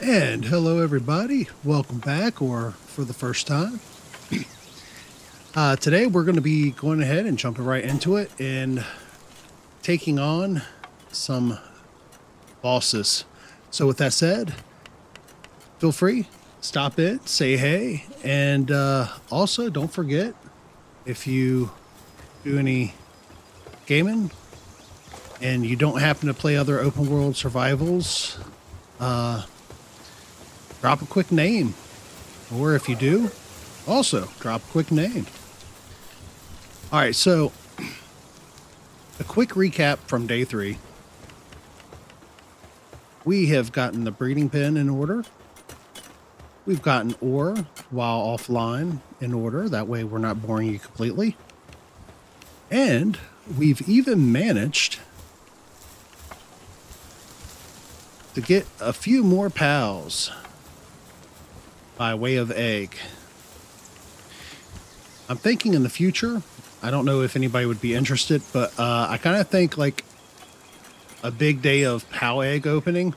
And hello, everybody. Welcome back, or for the first time. Today, we're going to be going ahead and jumping right into it and taking on some bosses. So, with that said, feel free, stop in, say hey, and also don't forget if you do any gaming and you don't happen to play other open world survivals, drop a quick name. Or if you do, also drop a quick name. All right, so a quick recap from day 3. We have gotten the breeding pen in order. We've gotten ore while offline in order. That way we're not boring you completely. And we've even managed to get a few more pals by way of egg. I'm thinking in the future, I don't know if anybody would be interested, but I kind of think like a big day of pal egg opening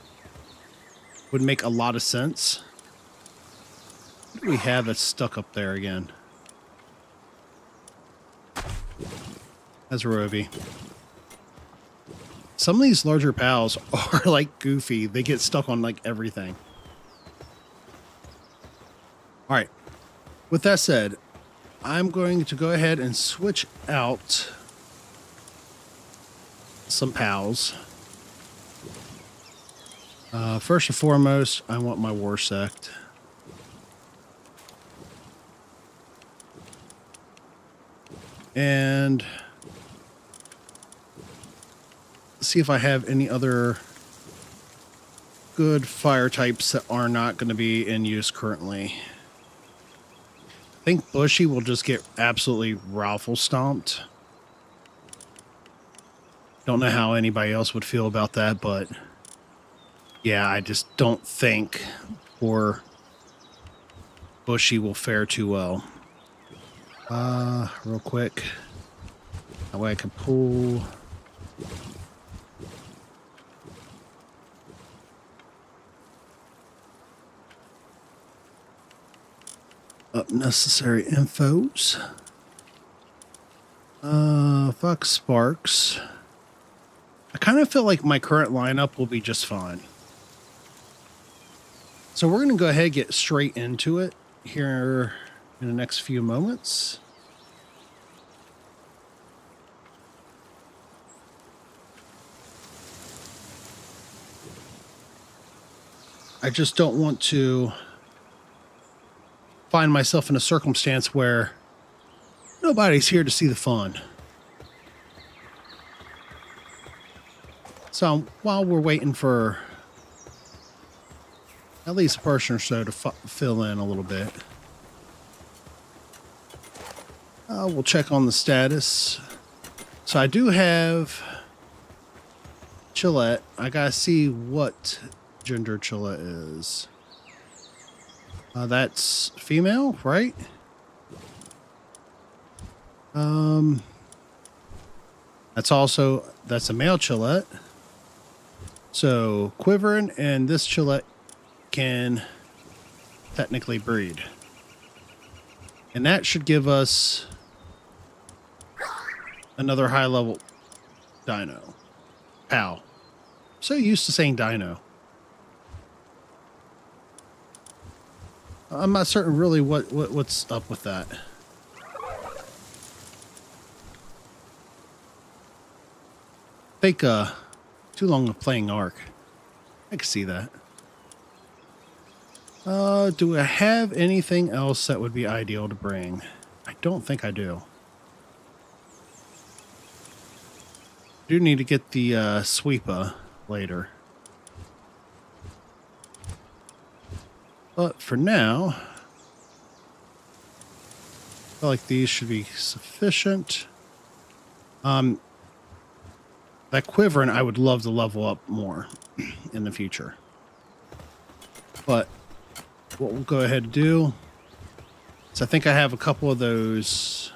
would make a lot of sense. What do we have that's stuck up there again? That's Roby. Some of these larger pals are like goofy. They get stuck on like everything. All right. With that said, I'm going to go ahead and switch out some pals. First and foremost, I want my war sect. And see if I have any other good fire types that are not going to be in use currently. I think Bushy will just get absolutely raffle stomped. Don't know how anybody else would feel about that, but yeah, I just don't think poor Bushy will fare too well. Real quick. That way I can pull. Up necessary infos. Fuck Sparks. I kind of feel like my current lineup will be just fine. So we're going to go ahead and get straight into it here in the next few moments. I just don't want to find myself in a circumstance where nobody's here to see the fun. So while we're waiting for at least a person or so to fill in a little bit, we'll check on the status. So I do have Chillette. I gotta see what gender Chillette is. That's female, right? That's a male Chillette. So Quivering and this Chillette can technically breed. And that should give us another high level dino. Pal. So used to saying dino. I'm not certain really what's up with that. I think too long of playing Ark. I can see that. Do I have anything else that would be ideal to bring? I don't think I do. I do need to get the sweeper later. But for now, I feel like these should be sufficient. That Quivering, I would love to level up more in the future. But what we'll go ahead and do is I think I have a couple of those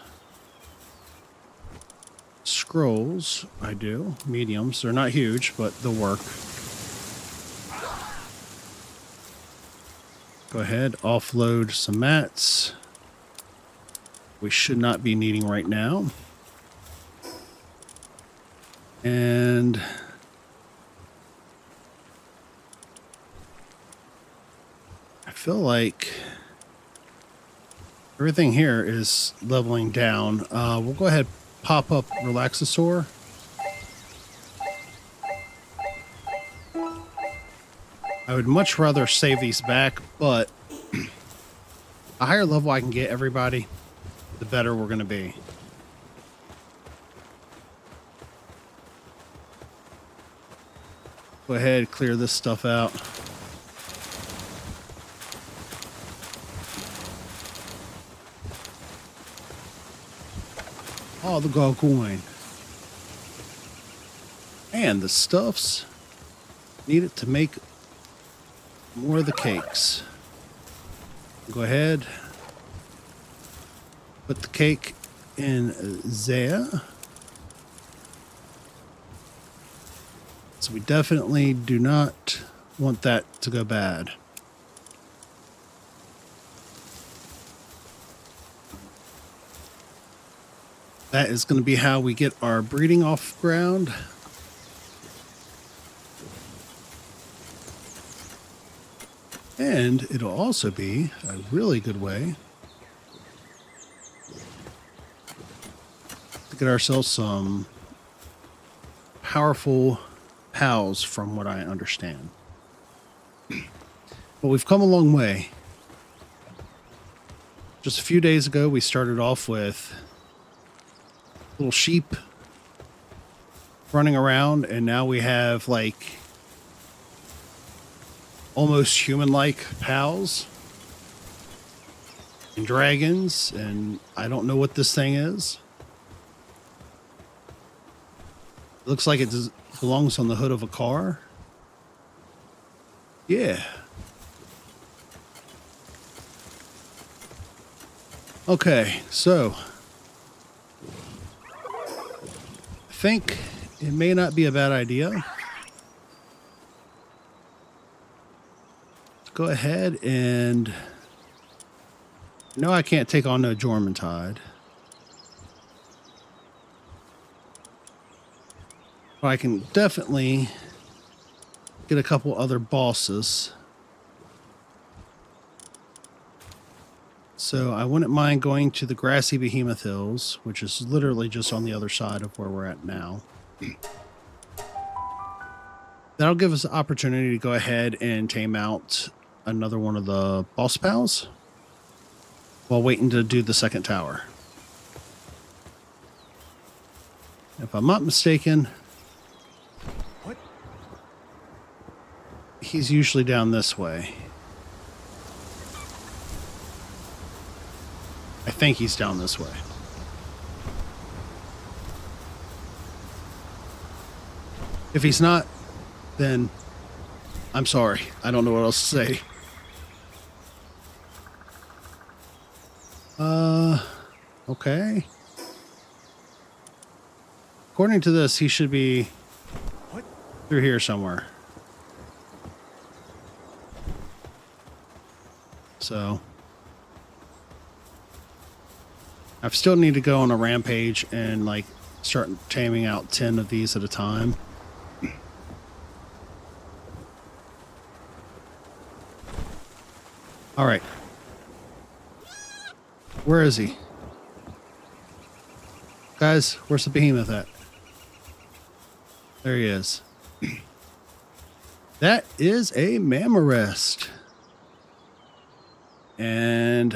scrolls. I do. Mediums. They're not huge, but they'll work. Go ahead, offload some mats. We should not be needing right now. And I feel like everything here is leveling down. We'll go ahead, pop up Relaxasaur. I would much rather save these back, but the higher level I can get everybody, the better we're going to be. Go ahead, clear this stuff out. Oh, the gargoyle. And the stuffs needed to make more of the cakes. Go ahead. Put the cake in there. So we definitely do not want that to go bad. That is going to be how we get our breeding off ground. And it'll also be a really good way to get ourselves some powerful pals, from what I understand. But we've come a long way. Just a few days ago, we started off with little sheep running around, and now we have like almost human-like pals and dragons, and I don't know what this thing is. It looks like it belongs on the hood of a car. Yeah. Okay, so I think it may not be a bad idea. Go ahead and... No, I can't take on no Jormuntide. But I can definitely get a couple other bosses. So I wouldn't mind going to the Grassy Behemoth Hills, which is literally just on the other side of where we're at now. That'll give us the opportunity to go ahead and tame out another one of the boss pals while waiting to do the second tower. If I'm not mistaken, he's usually down this way. I think he's down this way. If he's not, then I'm sorry. I don't know what else to say. Okay. According to this, he should be through here somewhere. So I still need to go on a rampage and like start taming out 10 of these at a time. All right. Where is he? Guys, where's the behemoth at? There he is. That is a Mammorest. And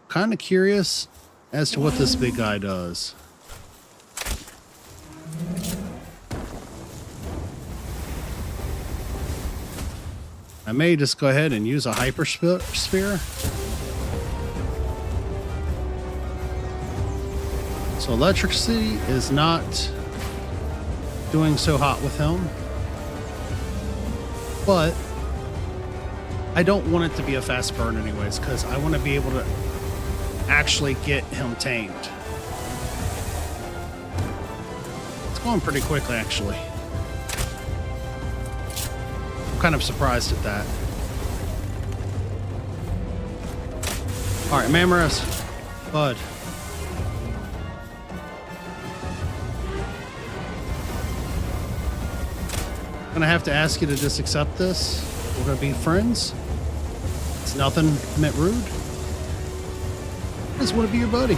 kind of curious as to what this big guy does. I may just go ahead and use a hyper sphere. So electricity is not doing so hot with him, but I don't want it to be a fast burn anyways, because I want to be able to actually get him tamed. It's going pretty quickly, actually. I'm kind of surprised at that. All right, Mamoris, bud. I'm gonna have to ask you to just accept this. We're gonna be friends. It's nothing meant rude. I just want to be your buddy.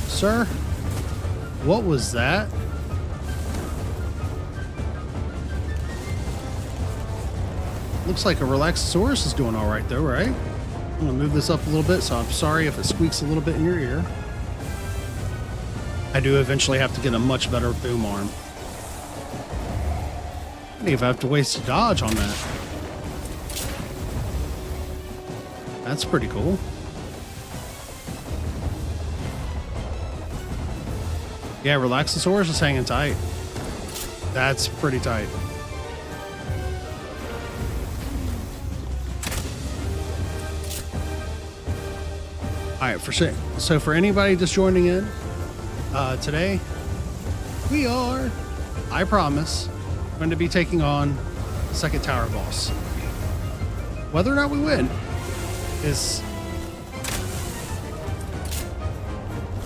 Sir, what was that? Looks like a Relaxosaurus is doing all right though, right? I'm gonna move this up a little bit, so I'm sorry if it squeaks a little bit in your ear. I do eventually have to get a much better boom arm. I think if I have to waste a dodge on that. That's pretty cool. Yeah, Relaxosaurus is hanging tight. That's pretty tight. All right, so for anybody just joining in, today we are, I promise, going to be taking on the second tower boss. Whether or not we win is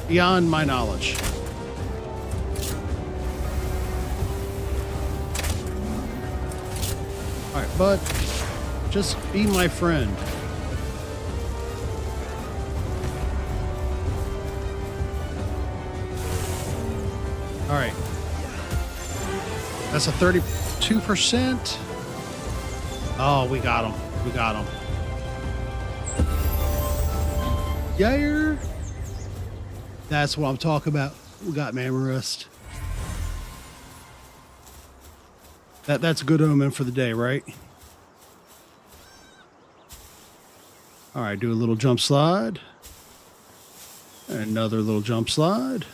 beyond my knowledge. All right, but just be my friend. All right. That's a 32%. Oh, we got him. We got him. Yeah. That's what I'm talking about. We got Mamoris. That's a good omen for the day, right? All right, do a little jump slide. Another little jump slide.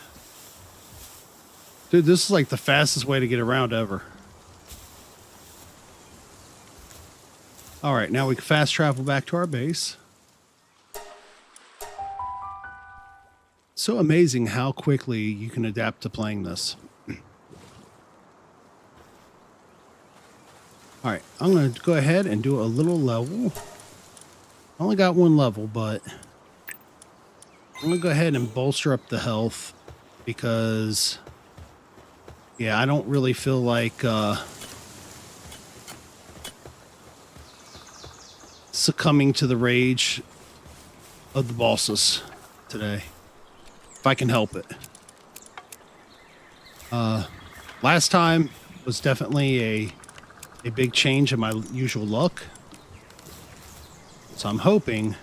Dude, this is like the fastest way to get around ever. All right, now we can fast travel back to our base. So amazing how quickly you can adapt to playing this. All right, I'm going to go ahead and do a little level. I only got one level, but I'm going to go ahead and bolster up the health because, yeah, I don't really feel like succumbing to the rage of the bosses today, if I can help it. Last time was definitely a big change in my usual luck. So I'm hoping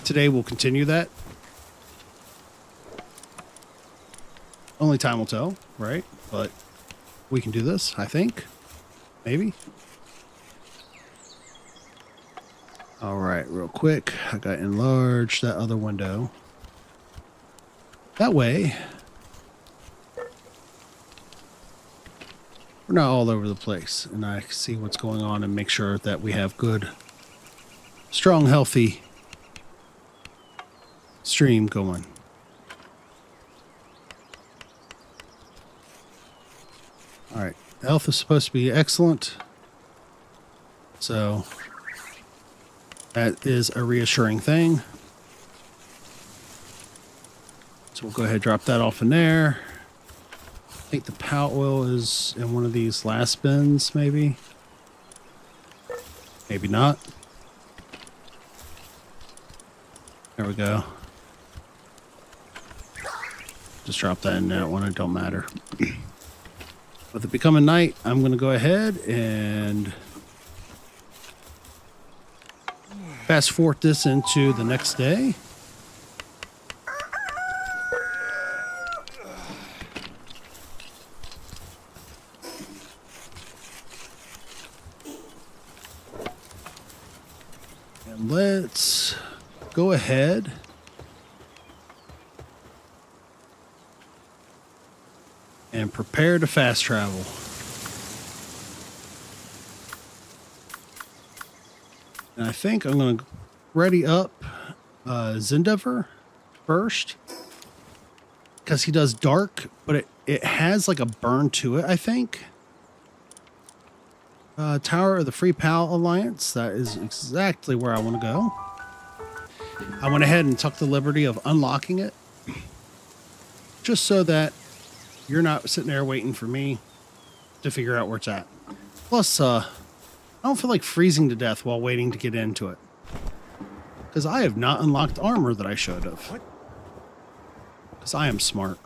today we'll continue that. Only time will tell, right? But we can do this, I think. Maybe. All right, real quick. I got to enlarge that other window. That way, we're not all over the place, and I can see what's going on and make sure that we have good, strong, healthy stream going. All right, health is supposed to be excellent, so that is a reassuring thing. So we'll go ahead and drop that off in there. I think the pallet oil is in one of these last bins, maybe. Maybe not. There we go. Just drop that in that one, it don't matter. With it becoming night, I'm going to go ahead and fast forward this into the next day. And let's go ahead and prepare to fast travel. And I think I'm going to ready up Zendever first, because he does dark, but it has like a burn to it, I think. Tower of the Free Pal Alliance. That is exactly where I want to go. I went ahead and took the liberty of unlocking it, just so that you're not sitting there waiting for me to figure out where it's at. Plus, I don't feel like freezing to death while waiting to get into it, because I have not unlocked armor that I should have. Because I am smart.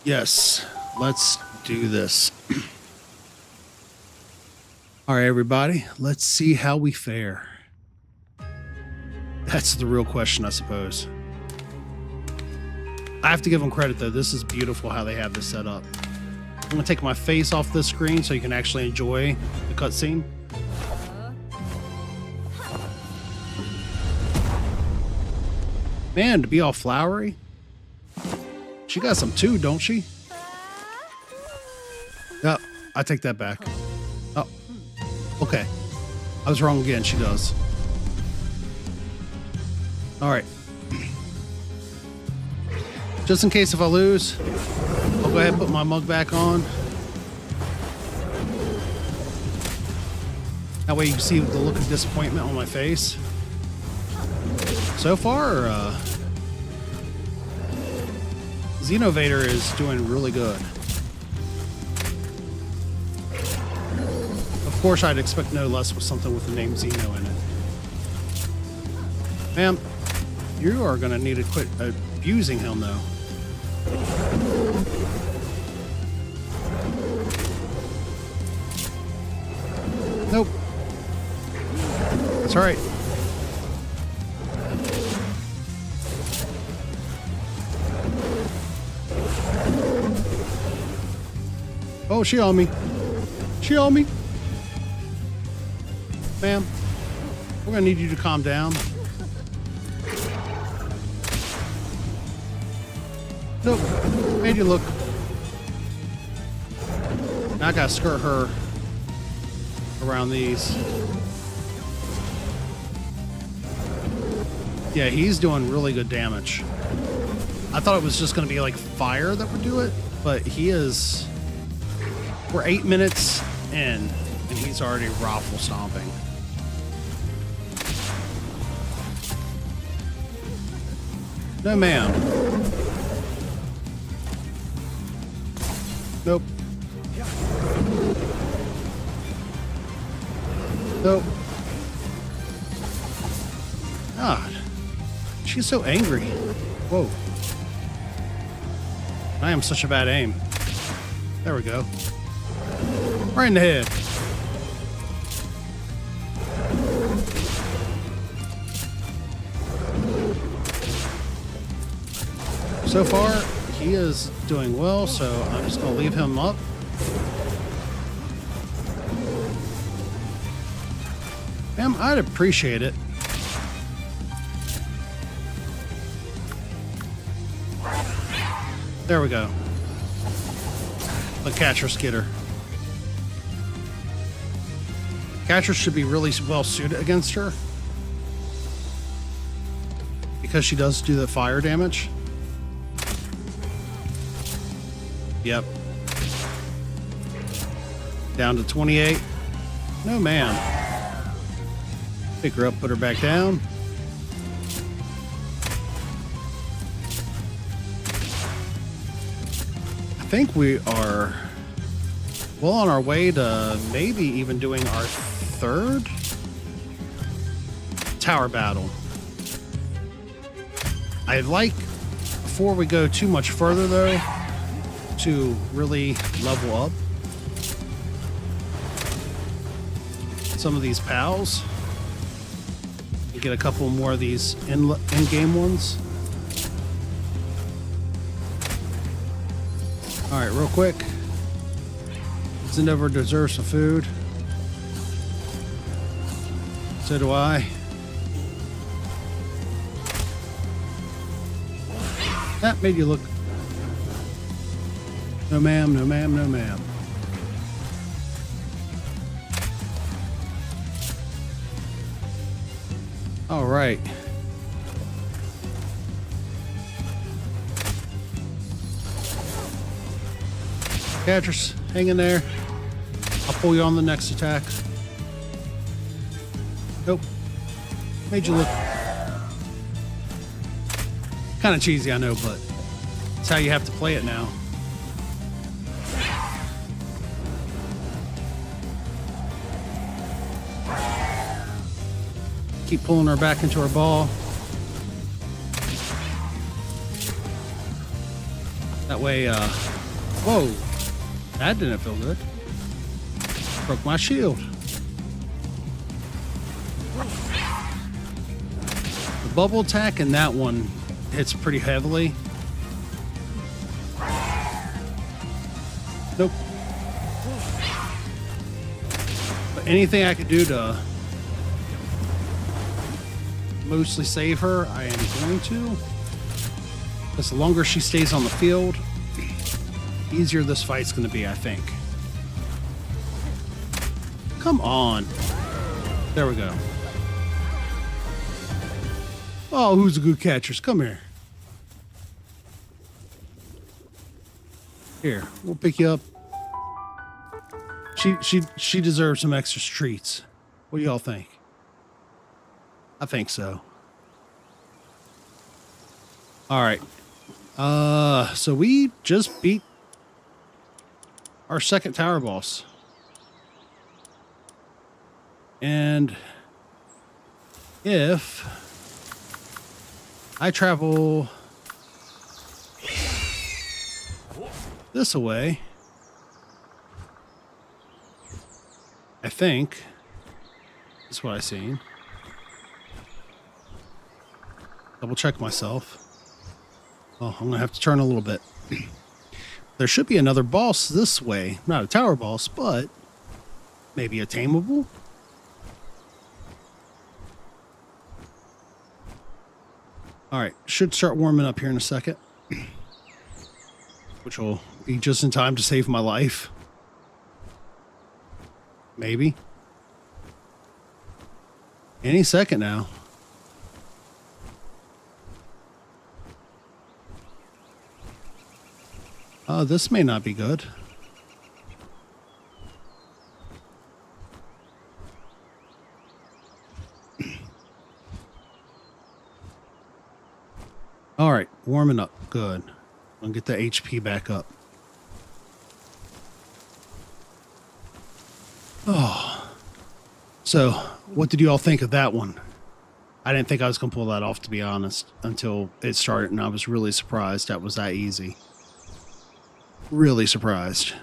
Yes, let's do this. All right, everybody, let's see how we fare. That's the real question, I suppose. I have to give them credit, though. This is beautiful how they have this set up. I'm going to take my face off this screen so you can actually enjoy the cutscene. Man, to be all flowery. She got some too, don't she? Yep, I take that back. Oh, okay. I was wrong again. She does. All right. Just in case if I lose, I'll go ahead and put my mug back on. That way you can see the look of disappointment on my face. So far, Xenovator is doing really good. Of course, I'd expect no less with something with the name Xeno in it. Ma'am, you are going to need to quit abusing him, though. Nope. That's all right. Oh, she on me. She on me. Ma'am, we're gonna need you to calm down. Nope. Made you look. Now I gotta skirt her around these. Yeah, he's doing really good damage. I thought it was just gonna be like fire that would do it, but he is... We're 8 minutes in, and he's already raffle stomping. No, ma'am. Nope. Nope. God. She's so angry. Whoa. I am such a bad aim. There we go. Right in the head. So far, he is doing well, so I'm just going to leave him up. Ma'am, I'd appreciate it. There we go. The catcher skitter. Catcher should be really well suited against her, because she does do the fire damage. Yep. Down to 28. No, ma'am. Pick her up, put her back down. I think we are well on our way to maybe even doing our third tower battle. I'd like, before we go too much further though, to really level up some of these pals and get a couple more of these in-game ones. All right, real quick. Zendover deserves some food. So do I. That made you look. No ma'am, no ma'am, no ma'am. All right. Catchers, hang in there. I'll pull you on the next attack. Nope. Made you look kind of cheesy, I know, but it's how you have to play it now. Keep pulling her back into her ball. That way, whoa, that didn't feel good. Broke my shield. The bubble attack in that one hits pretty heavily. Nope. But anything I could do to mostly save her, I am going to. Because the longer she stays on the field, the easier this fight's going to be, I think. Come on. There we go. Oh, who's the good catchers? Come here. Here, we'll pick you up. She deserves some extra treats. What do y'all think? I think so. All right. So we just beat our second tower boss. And if I travel this away, I think that's what I seen. Double check myself. Oh, I'm gonna have to turn a little bit. There should be another boss this way. Not a tower boss, but maybe a tameable. All right, should start warming up here in a second, which will be just in time to save my life. Maybe. Any second now. This may not be good. All right, warming up. Good. I'll get the HP back up. Oh. So, what did you all think of that one? I didn't think I was going to pull that off, to be honest, until it started, and I was really surprised that was that easy. Really surprised.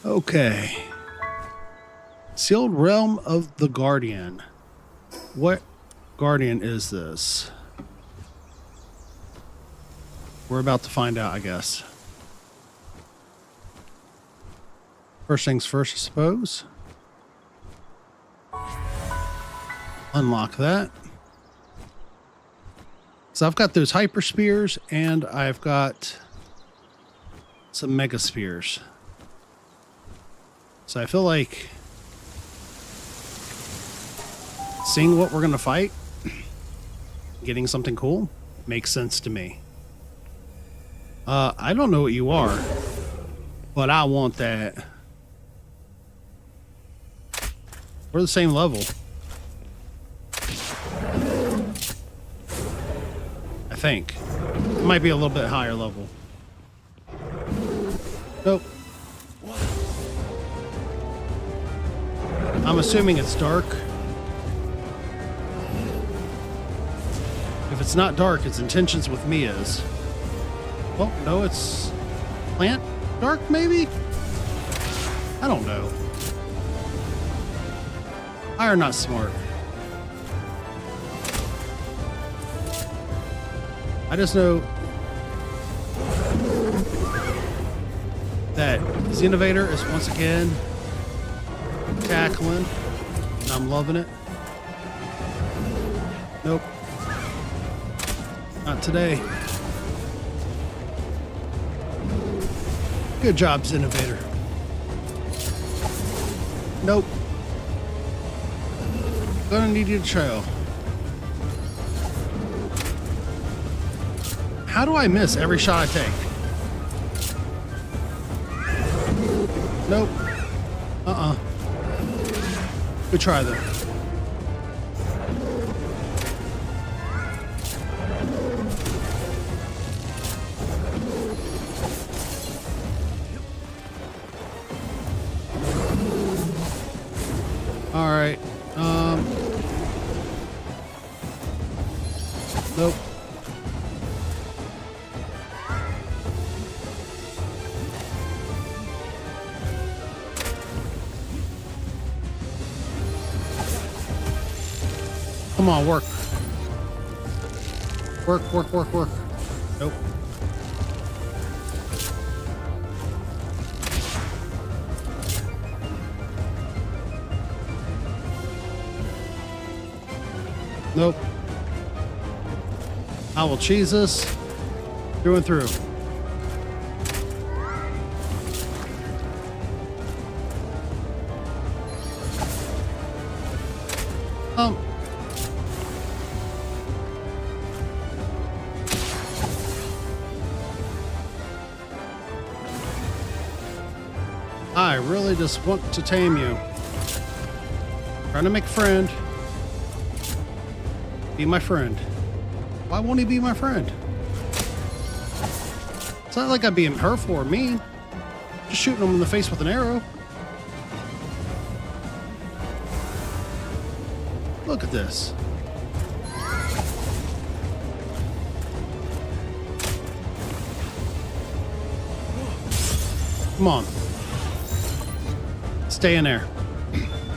Okay. Sealed Realm of the Guardian. What Guardian is this? We're about to find out, I guess. First things first, I suppose. Unlock that. So I've got those hyper spears and I've got some mega spears. So I feel like seeing what we're going to fight, getting something cool, makes sense to me. I don't know what you are, but I want that. We're the same level. I think. It might be a little bit higher level. Nope. I'm assuming it's dark. If it's not dark, its intentions with me is. Well, no, it's plant dark, maybe? I don't know. I are not smart. I just know that Xenovator is once again tackling, and I'm loving it. Nope. Not today. Good job, Xenovator. Nope. Gonna need you to trail. How do I miss every shot I take? Nope. Good try, though. All right. Nope. Come on, work. Work, work, work, work. Nope. Nope. I will cheese this through and through. I really just want to tame you. Trying to make a friend. Be my friend. Why won't he be my friend? It's not like I'm being hurtful or mean. Just shooting him in the face with an arrow. Look at this. Come on. Stay in there.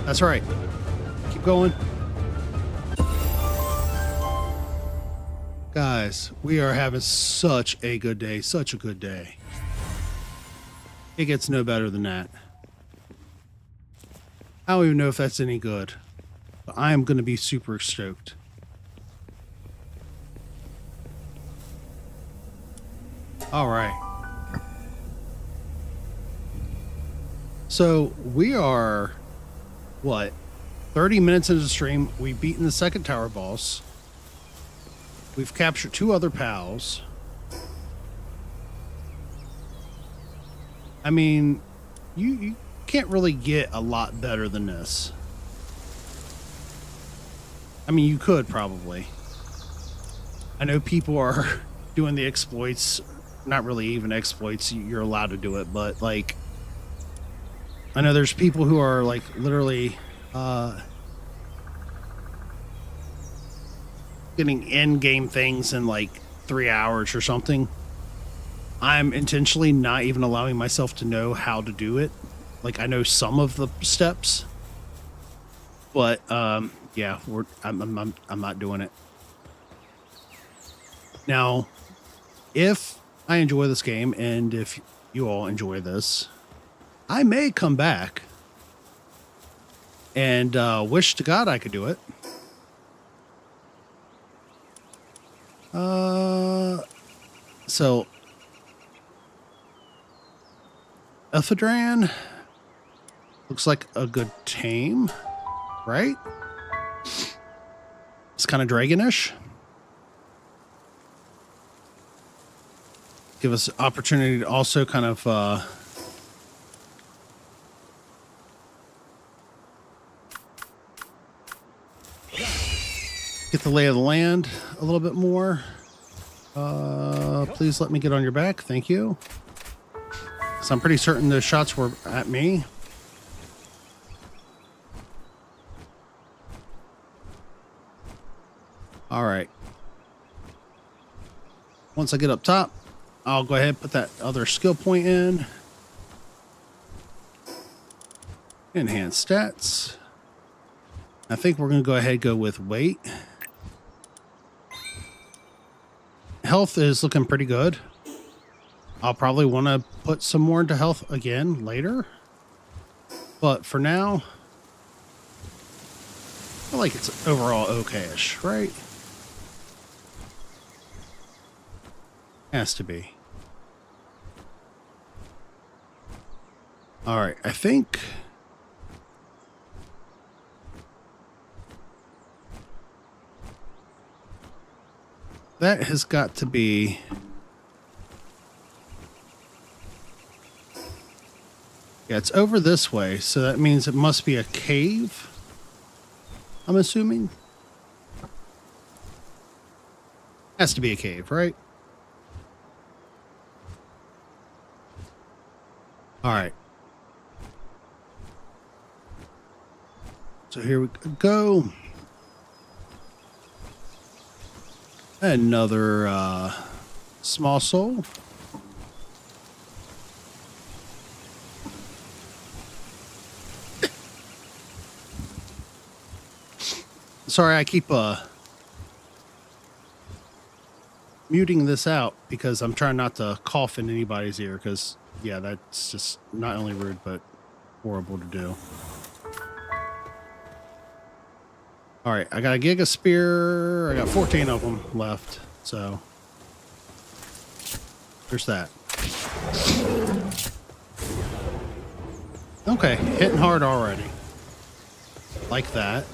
That's right. Keep going. Guys, we are having such a good day. Such a good day. It gets no better than that. I don't even know if that's any good. But I am going to be super stoked. All right. So we are, what, 30 minutes into the stream. We've beaten the second tower boss. We've captured 2 other pals. I mean, you can't really get a lot better than this. I mean, you could probably. I know people are doing the exploits, not really even exploits, you're allowed to do it, but like, I know there's people who are like literally getting in-game things in like 3 hours or something. I'm intentionally not even allowing myself to know how to do it. Like, I know some of the steps, but yeah, I'm not doing it. Now, if I enjoy this game and if you all enjoy this, I may come back and wish to God I could do it. So Ephedran looks like a good tame, right? It's kind of dragonish. Give us opportunity to also kind of get the lay of the land a little bit more. Please let me get on your back. Thank you. So I'm pretty certain those shots were at me. All right. Once I get up top, I'll go ahead and put that other skill point in. Enhance stats. I think we're going to go ahead and go with weight. Health is looking pretty good. I'll probably want to put some more into health again later. But for now, I feel like it's overall okay-ish, right? Has to be. All right, I think... that has got to be... Yeah, it's over this way, so that means it must be a cave, I'm assuming. Has to be a cave, right? All right. So here we go. Another small soul. Sorry, I keep muting this out because I'm trying not to cough in anybody's ear because, yeah, that's just not only rude, but horrible to do. All right, I got a Giga Spear. I got 14 of them left, so there's that. Okay, hitting hard already. Like that.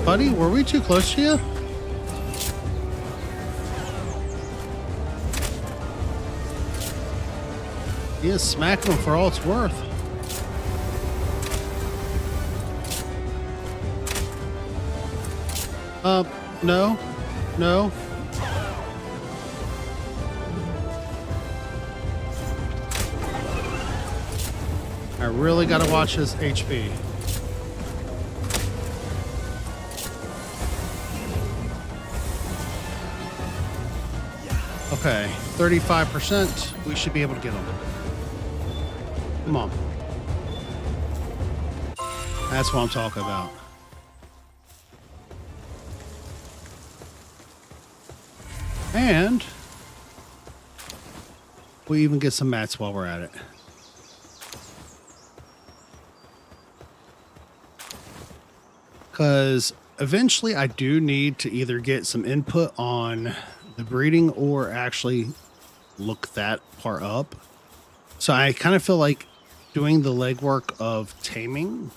Buddy, were we too close to you? He is smacking them for all it's worth. No. No. I really gotta watch his HP. Okay, 35%. We should be able to get him. Come on. That's what I'm talking about. And we even get some mats while we're at it. Because eventually I do need to either get some input on the breeding or actually look that part up. So I kind of feel like doing the legwork of taming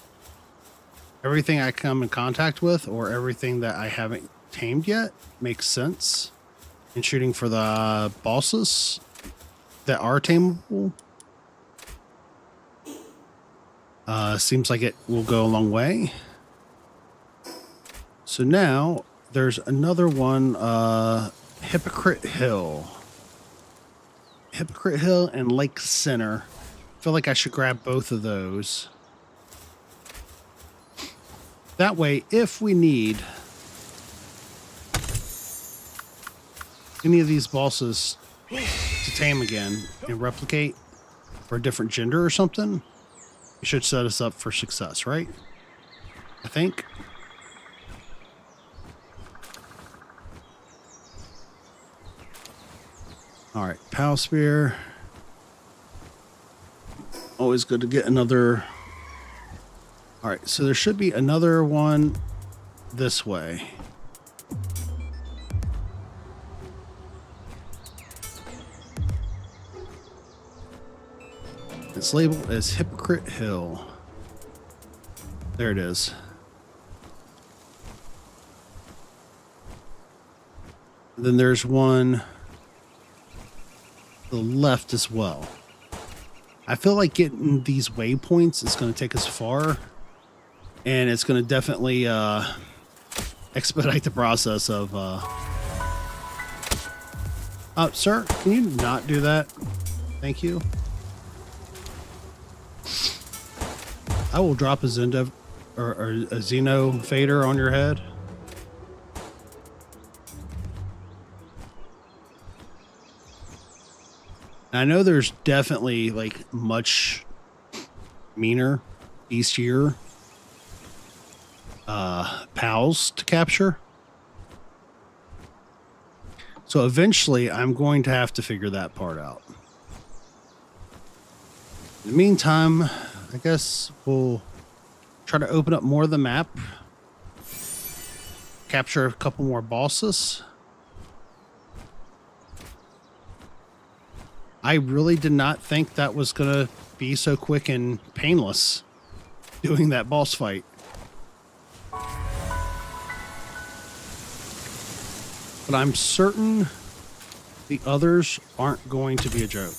everything I come in contact with or everything that I haven't tamed yet makes sense. And shooting for the bosses that are tameable seems like it will go a long way. So now there's another one, Hypocrite Hill. Hypocrite Hill and Lake Center. I feel like I should grab both of those. That way, if we need any of these bosses to tame again and replicate for a different gender or something, it should set us up for success, right? I think. All right, Pal Spear. Always good to get another. All right, so there should be another one this way. It's labeled as Hypocrite Hill. There it is. And then there's one to the left as well. I feel like getting these waypoints is going to take us far, and it's going to definitely expedite the process of sir, can you not do that? Thank you. I will drop a Zendo or a Xeno fader on your head. I know there's definitely like much meaner, beastier pals to capture. So eventually I'm going to have to figure that part out. In the meantime, I guess we'll try to open up more of the map, capture a couple more bosses. I really did not think that was going to be so quick and painless doing that boss fight. but I'm certain the others aren't going to be a joke.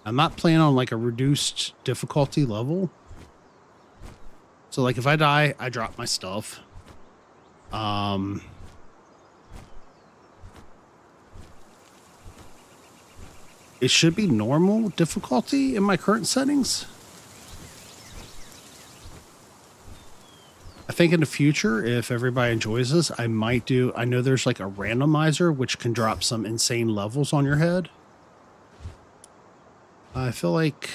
I'm not playing on like a reduced difficulty level. So like if I die, I drop my stuff. It should be normal difficulty in my current settings. I think in the future, if everybody enjoys this, I might do, I know there's like a randomizer which can drop some insane levels on your head. I feel like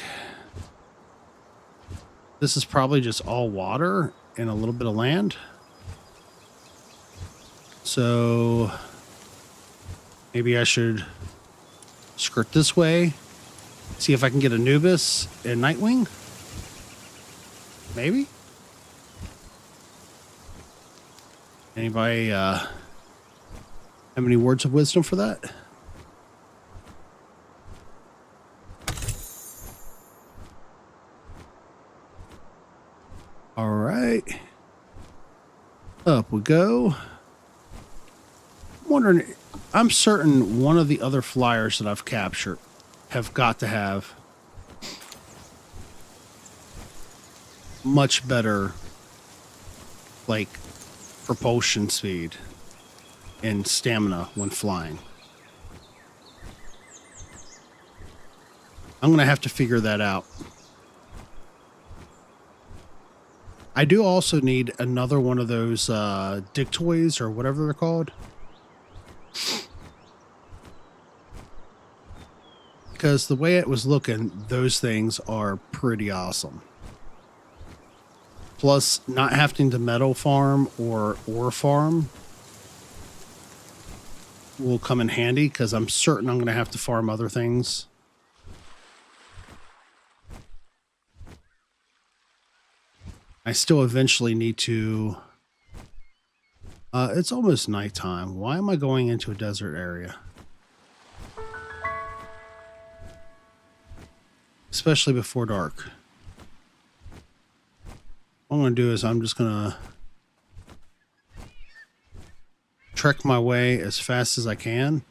this is probably just all water and a little bit of land. So maybe I should skirt this way, see if I can get Anubis and Nightwing. Maybe. Anybody have any words of wisdom for that? All right. Up we go. I'm wondering, I'm certain one of the other flyers that I've captured have got to have much better, like, propulsion speed and stamina when flying. I'm going to have to figure that out. I do also need another one of those dig toys or whatever they're called. Because the way it was looking, those things are pretty awesome. Plus, not having to metal farm or ore farm will come in handy because I'm certain I'm going to have to farm other things. I still eventually need to... it's almost nighttime. Why am I going into a desert area? Especially before dark. What I'm going to do is I'm just going to trek my way as fast as I can.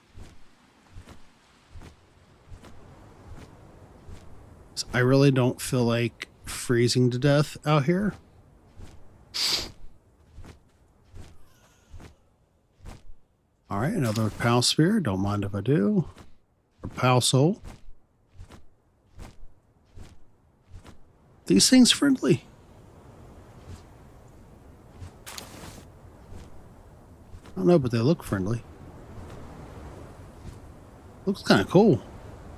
I really don't feel like freezing to death out here. All right, another Pal Spear. Don't mind if I do. Or Pal Soul. These things friendly. I don't know, but they look friendly. Looks kind of cool.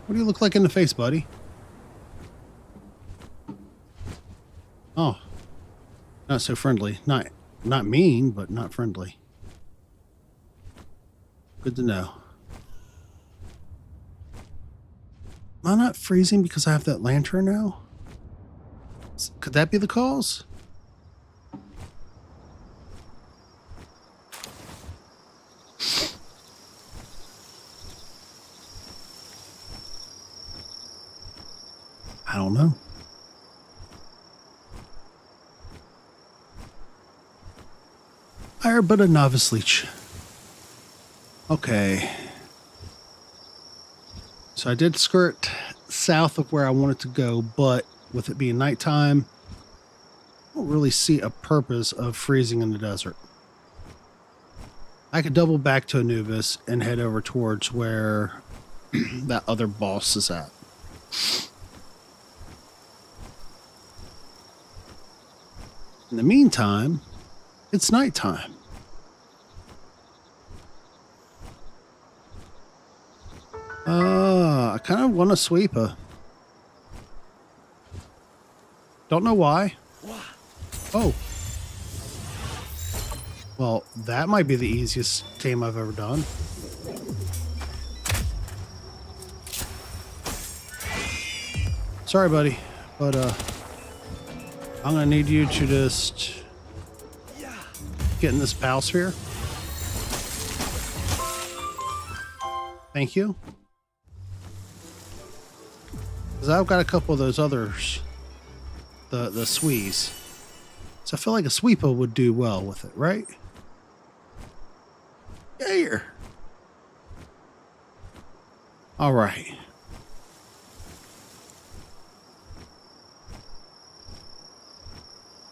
What do you look like in the face, buddy? Oh, not so friendly. Not mean, but not friendly. Good to know. Am I not freezing because I have that lantern now? Could that be the cause? I don't know. I are but a novice leech. Okay. So I did skirt south of where I wanted to go, but with it being nighttime, I don't really see a purpose of freezing in the desert. I could double back to Anubis and head over towards where that other boss is at. In the meantime, it's nighttime. I kind of want to sweep a... Don't know why. Oh. Well, that might be the easiest tame I've ever done. Sorry, buddy, but I'm gonna need you to just get in this Pal Sphere. Thank you. Because I've got a couple of those others. The Swees. So I feel like a sweeper would do well with it, right? Yeah. Here. All right.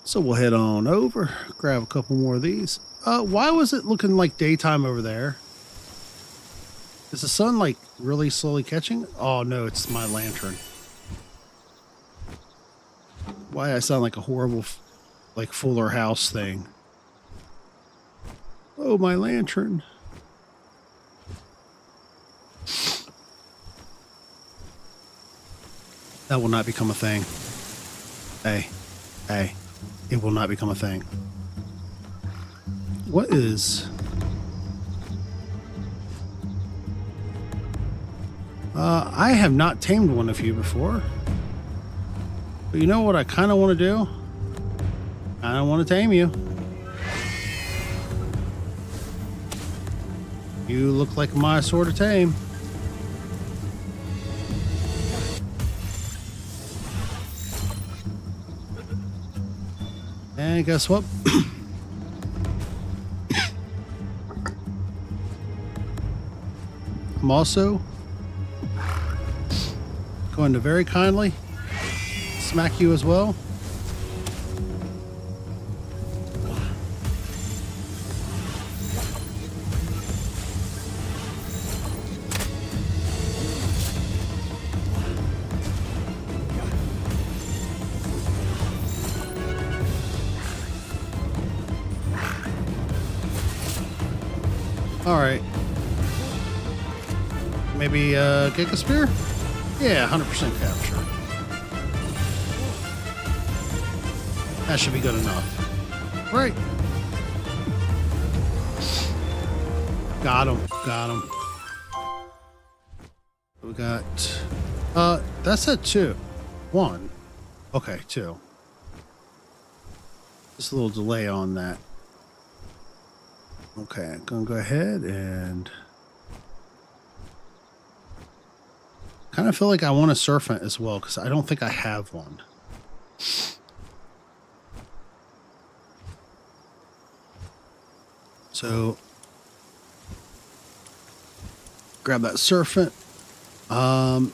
So we'll head on over, grab a couple more of these. Why was it looking like daytime over there? Is the sun like really slowly catching? Oh no, it's my lantern. Why I sound like a horrible, like Fuller House thing. Oh, my lantern. That will not become a thing. Hey, it will not become a thing. What is... I have not tamed one of you before. But you know what I kind of want to do? I don't want to tame you. You look like my sort of tame. And guess what? I'm also going to very kindly smack you as well. All right. Maybe Giga Spear? Yeah, 100% capture. That should be good enough. Right. Got him. Got him. We got... that's at 2. 1. Okay, 2. Just a little delay on that. Okay, I'm gonna go ahead and... kind of feel like I want a serpent as well, because I don't think I have one. So... grab that serpent. I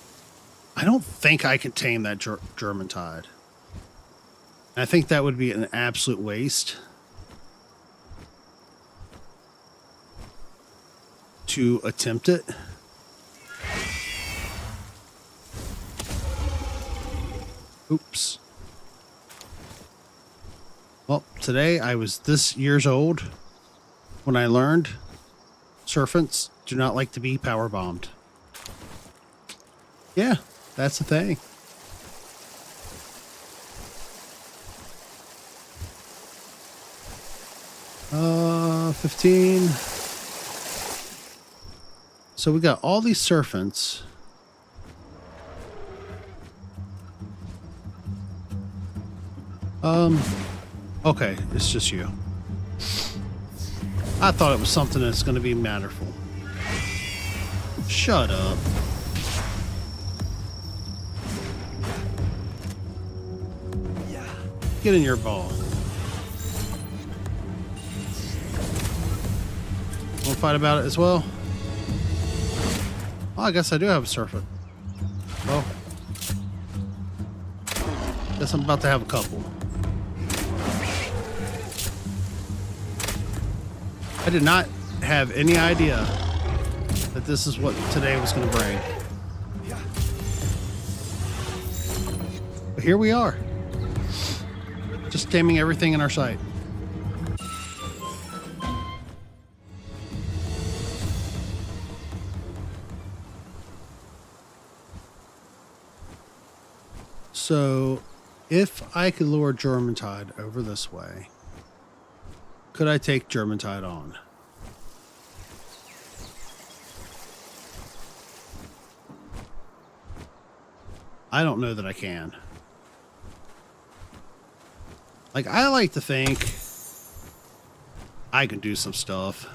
don't think I can tame that German tide. I think that would be an absolute waste to attempt it. Oops. Well, today I was this years old when I learned serpents do not like to be power bombed. Yeah, that's the thing. Uh, 15. So we got all these serpents. Okay, it's just you. I thought it was something that's going to be matterful. Shut up. Get in your ball. Want to fight about it as well? Oh, I guess I do have a serpent. Well, guess I'm about to have a couple. I did not have any idea that this is what today was going to bring. But here we are. Just taming everything in our sight. So, if I could lure Germantide over this way, could I take Germantide on? I don't know that I can. Like, I like to think I can do some stuff.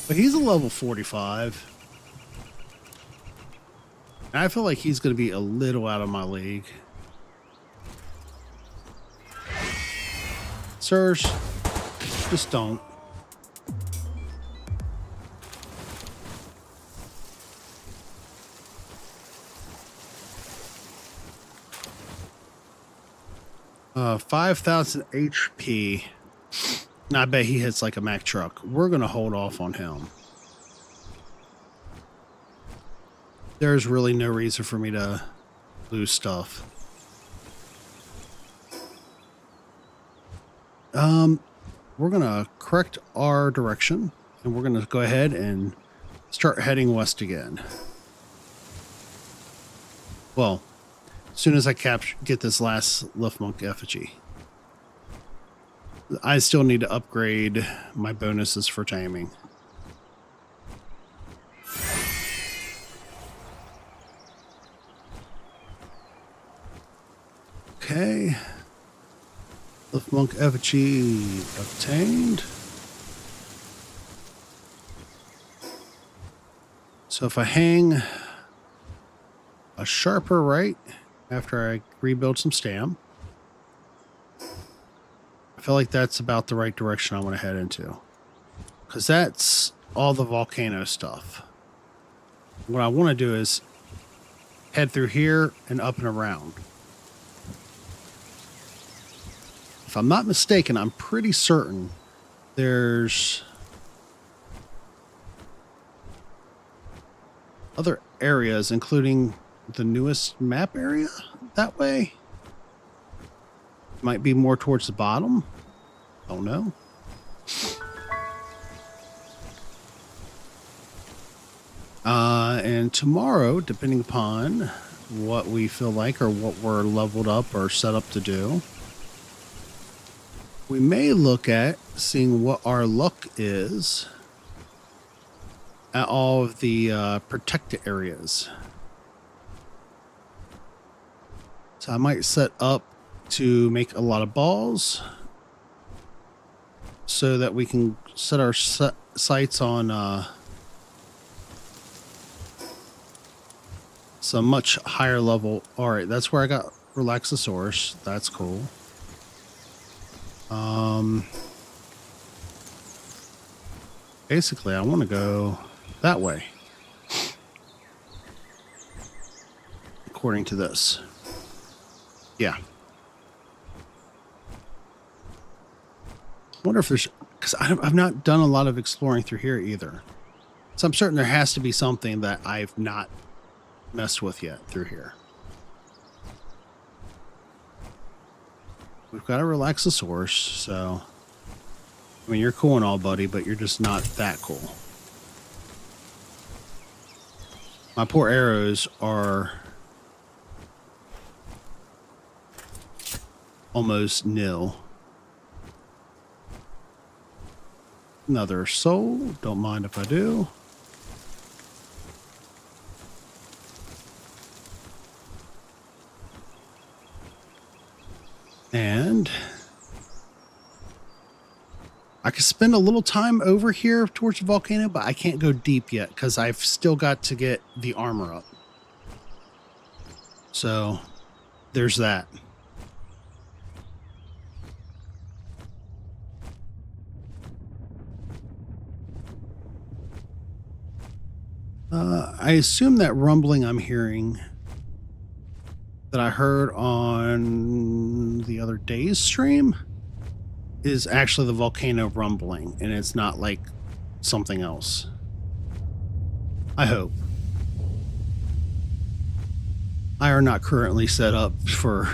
But he's a level 45. And I feel like he's going to be a little out of my league. Sirs, just don't. 5,000 HP. And I bet he hits like a Mack truck. We're going to hold off on him. There's really no reason for me to lose stuff. We're going to correct our direction, and we're going to go ahead and start heading west again. Well, as soon as I get this last Lift Monk effigy. I still need to upgrade my bonuses for taming. Okay. Lift Monk effigy obtained. So if I hang a sharper right after I rebuild some stam, I feel like that's about the right direction I want to head into. Because that's all the volcano stuff. What I want to do is head through here and up and around. If I'm not mistaken, I'm pretty certain there's other areas, including the newest map area that way. Might be more towards the bottom. Don't know. And tomorrow, depending upon what we feel like or what we're leveled up or set up to do, we may look at seeing what our luck is at all of the protected areas. So I might set up to make a lot of balls so that we can set our sights on some much higher level. All right, that's where I got Relaxosaurus. That's cool. Basically, I want to go that way, according to this. Yeah. Wonder if there's, because I've not done a lot of exploring through here either. So I'm certain there has to be something that I've not messed with yet through here. We've got a Relaxosaurus, so I mean, you're cool and all, buddy, but you're just not that cool. My poor arrows are almost nil. Another soul. Don't mind if I do. And I could spend a little time over here towards the volcano, but I can't go deep yet because I've still got to get the armor up. So there's that. I assume that rumbling I'm hearing that I heard on the other day's stream is actually the volcano rumbling, and it's not like something else. I hope. I are not currently set up for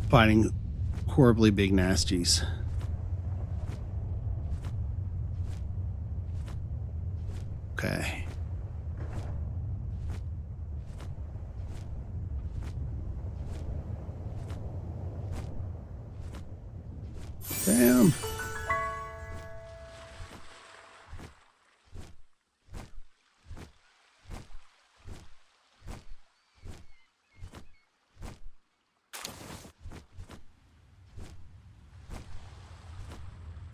fighting horribly big nasties. Okay. Damn.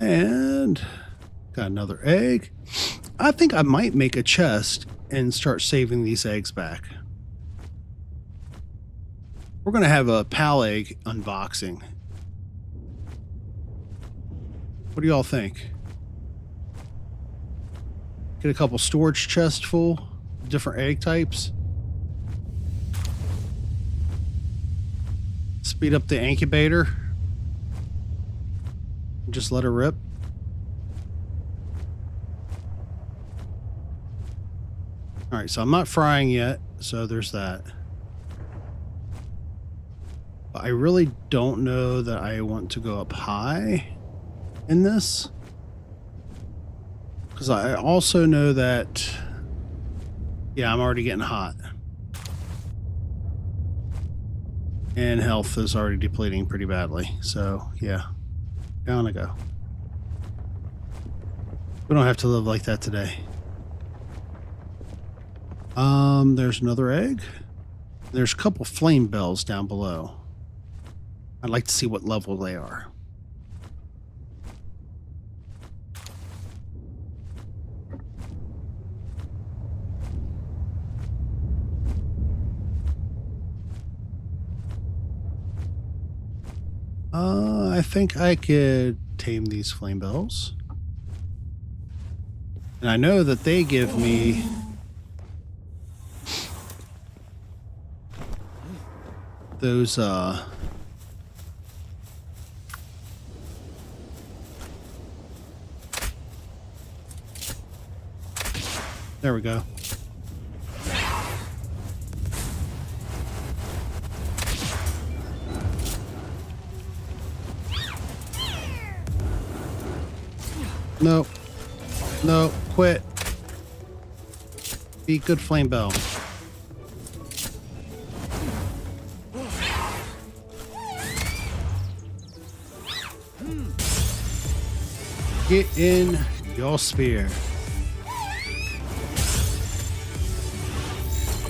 And got another egg. I think I might make a chest and start saving these eggs back. We're going to have a pal egg unboxing. What do y'all think? Get a couple storage chests full, different egg types. Speed up the incubator. Just let her rip. All right, so I'm not frying yet, so there's that. But I really don't know that I want to go up high in this. Because I also know that, yeah, I'm already getting hot. And health is already depleting pretty badly. So, yeah, down I go. We don't have to live like that today. There's another egg. There's a couple flame bells down below. I'd like to see what level they are. I think I could tame these flame bells. And I know that they give me those there we go. No. No, quit. Be good, flame bell. Get in your spear.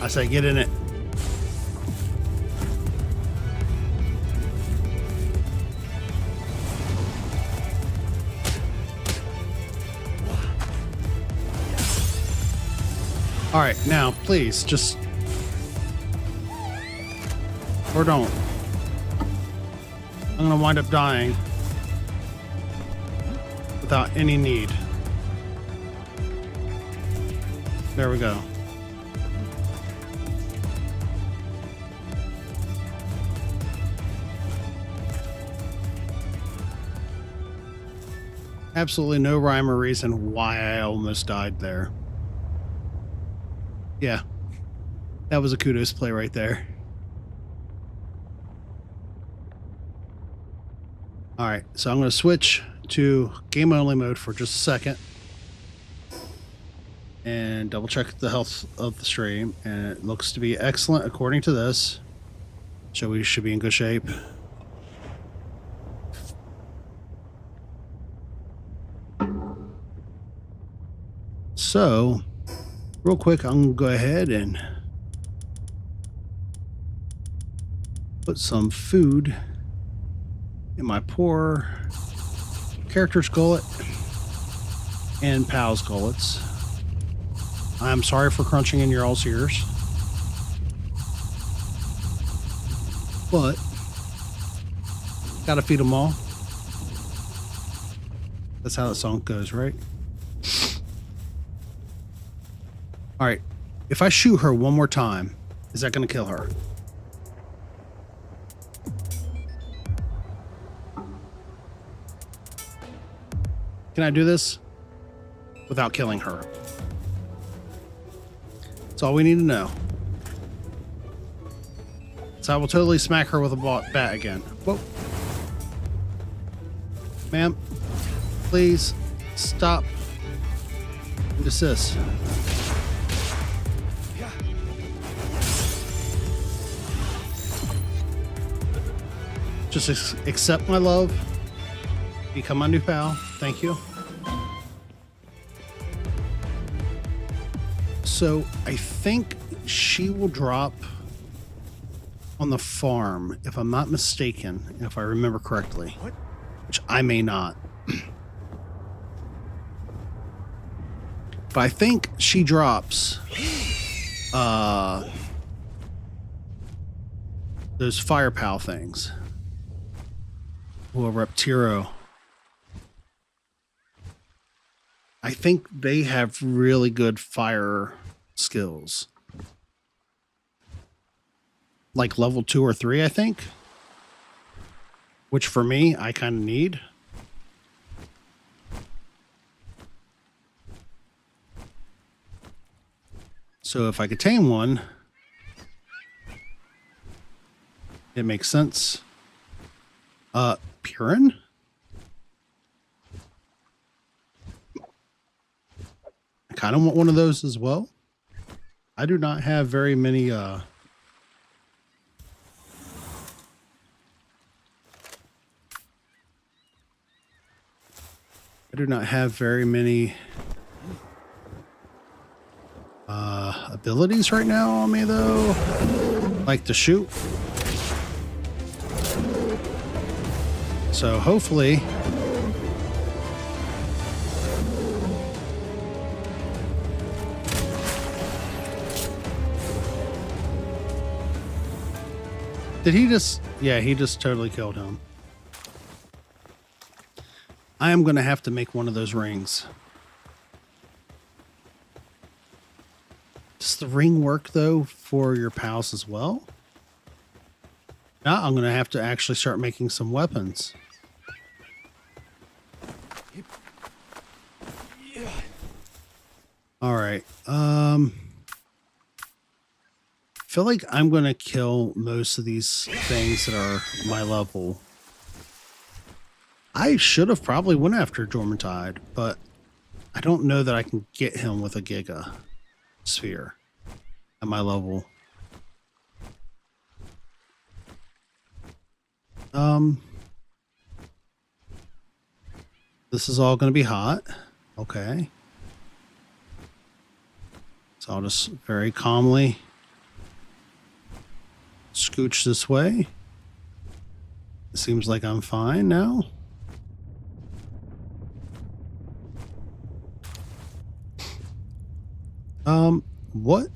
I say get in it. All right, now please just, or don't. I'm gonna wind up dying without any need. There we go. Absolutely no rhyme or reason why I almost died there. Yeah, that was a kudos play right there. All right, so I'm going to switch to game only mode for just a second and double check the health of the stream, and it looks to be excellent according to this. So we should be in good shape. So real quick, I'm going to go ahead and put some food in my poor character's gullet and pal's gullets. I'm sorry for crunching in your all's ears, but gotta feed them all. That's how that song goes, right? All right, if I shoot her one more time, is that going to kill her? Can I do this without killing her? That's all we need to know. So I will totally smack her with a bat again. Whoa. Ma'am, please stop and desist. Just accept my love. Become my new pal. Thank you. So I think she will drop on the farm, if I'm not mistaken, if I remember correctly. What? Which I may not. But I think she drops those fire pal things. Or Reptiro. I think they have really good fire skills. Like level 2 or 3, I think. Which for me, I kind of need. So if I could tame one, it makes sense. Purin? I kind of want one of those as well. I do not have very many, I do not have very many abilities right now on me, though. Like to shoot. So hopefully did he just, yeah, he just totally killed him. I am going to have to make one of those rings. Does the ring work, though, for your pals as well? Now I'm going to have to actually start making some weapons. All right. I feel like I'm going to kill most of these things that are my level. I should have probably went after Jormuntide, but I don't know that I can get him with a Giga Sphere at my level. This is all going to be hot. Okay. So I'll just very calmly scooch this way. It seems like I'm fine now. What?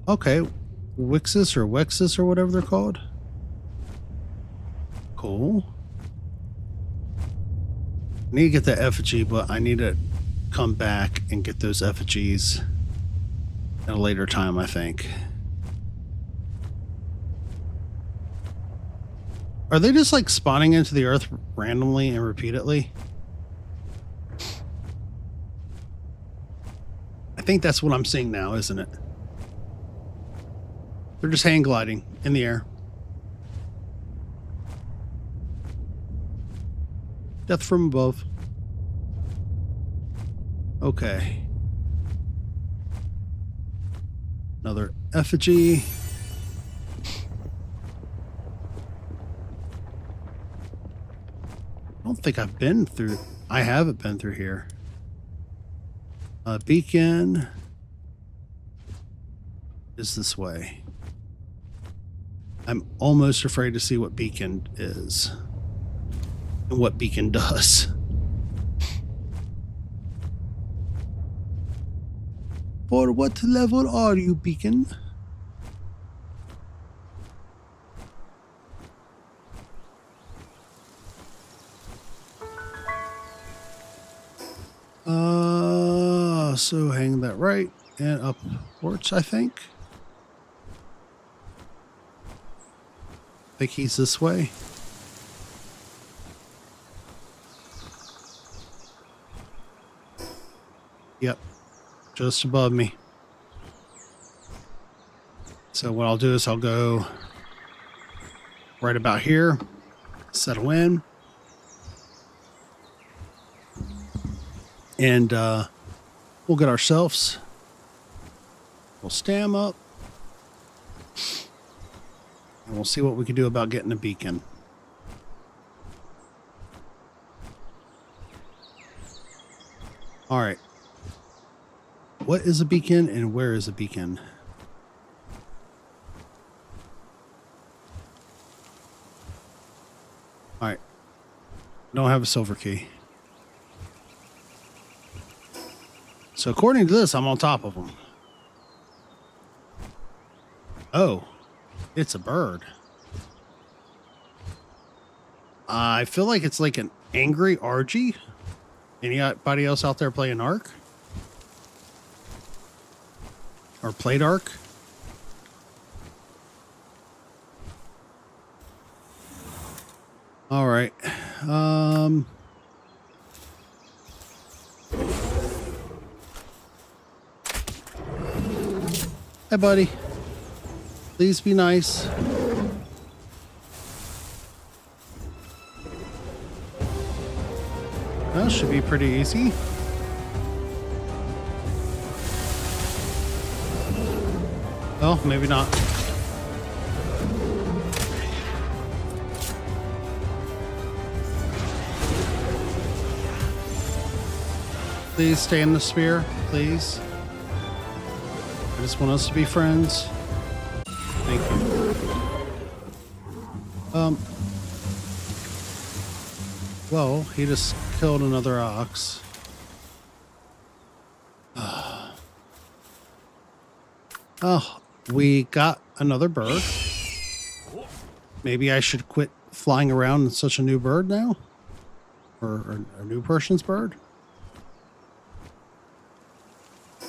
Okay. Wixis or Wexis or whatever they're called. Cool. I need to get the effigy, but I need to come back and get those effigies at a later time, I think. Are they just like spawning into the earth randomly and repeatedly? I think that's what I'm seeing now, isn't it? They're just hang gliding in the air. Death from above. Okay. Another effigy. I don't think I've been through. I haven't been through here. Beacon is this way. I'm almost afraid to see what beacon is and what beacon does. For what level are you, beacon? So hang that right and upwards, I think. I think he's this way. Yep, just above me. So what I'll do is I'll go right about here, settle in, and we'll get ourselves, we'll stam up, and we'll see what we can do about getting a beacon. All right. What is a beacon and where is a beacon? All right. Don't have a silver key. So according to this, I'm on top of them. Oh, it's a bird. I feel like it's like an angry RG. Anybody else out there playing Ark? Or played Ark? All right. Hey, buddy. Please be nice. That should be pretty easy. Well, maybe not. Please stay in the sphere, please. I just want us to be friends. Thank you. Well, he just killed another ox. Oh, we got another bird. Maybe I should quit flying around in such a new bird now? Or a new person's bird? I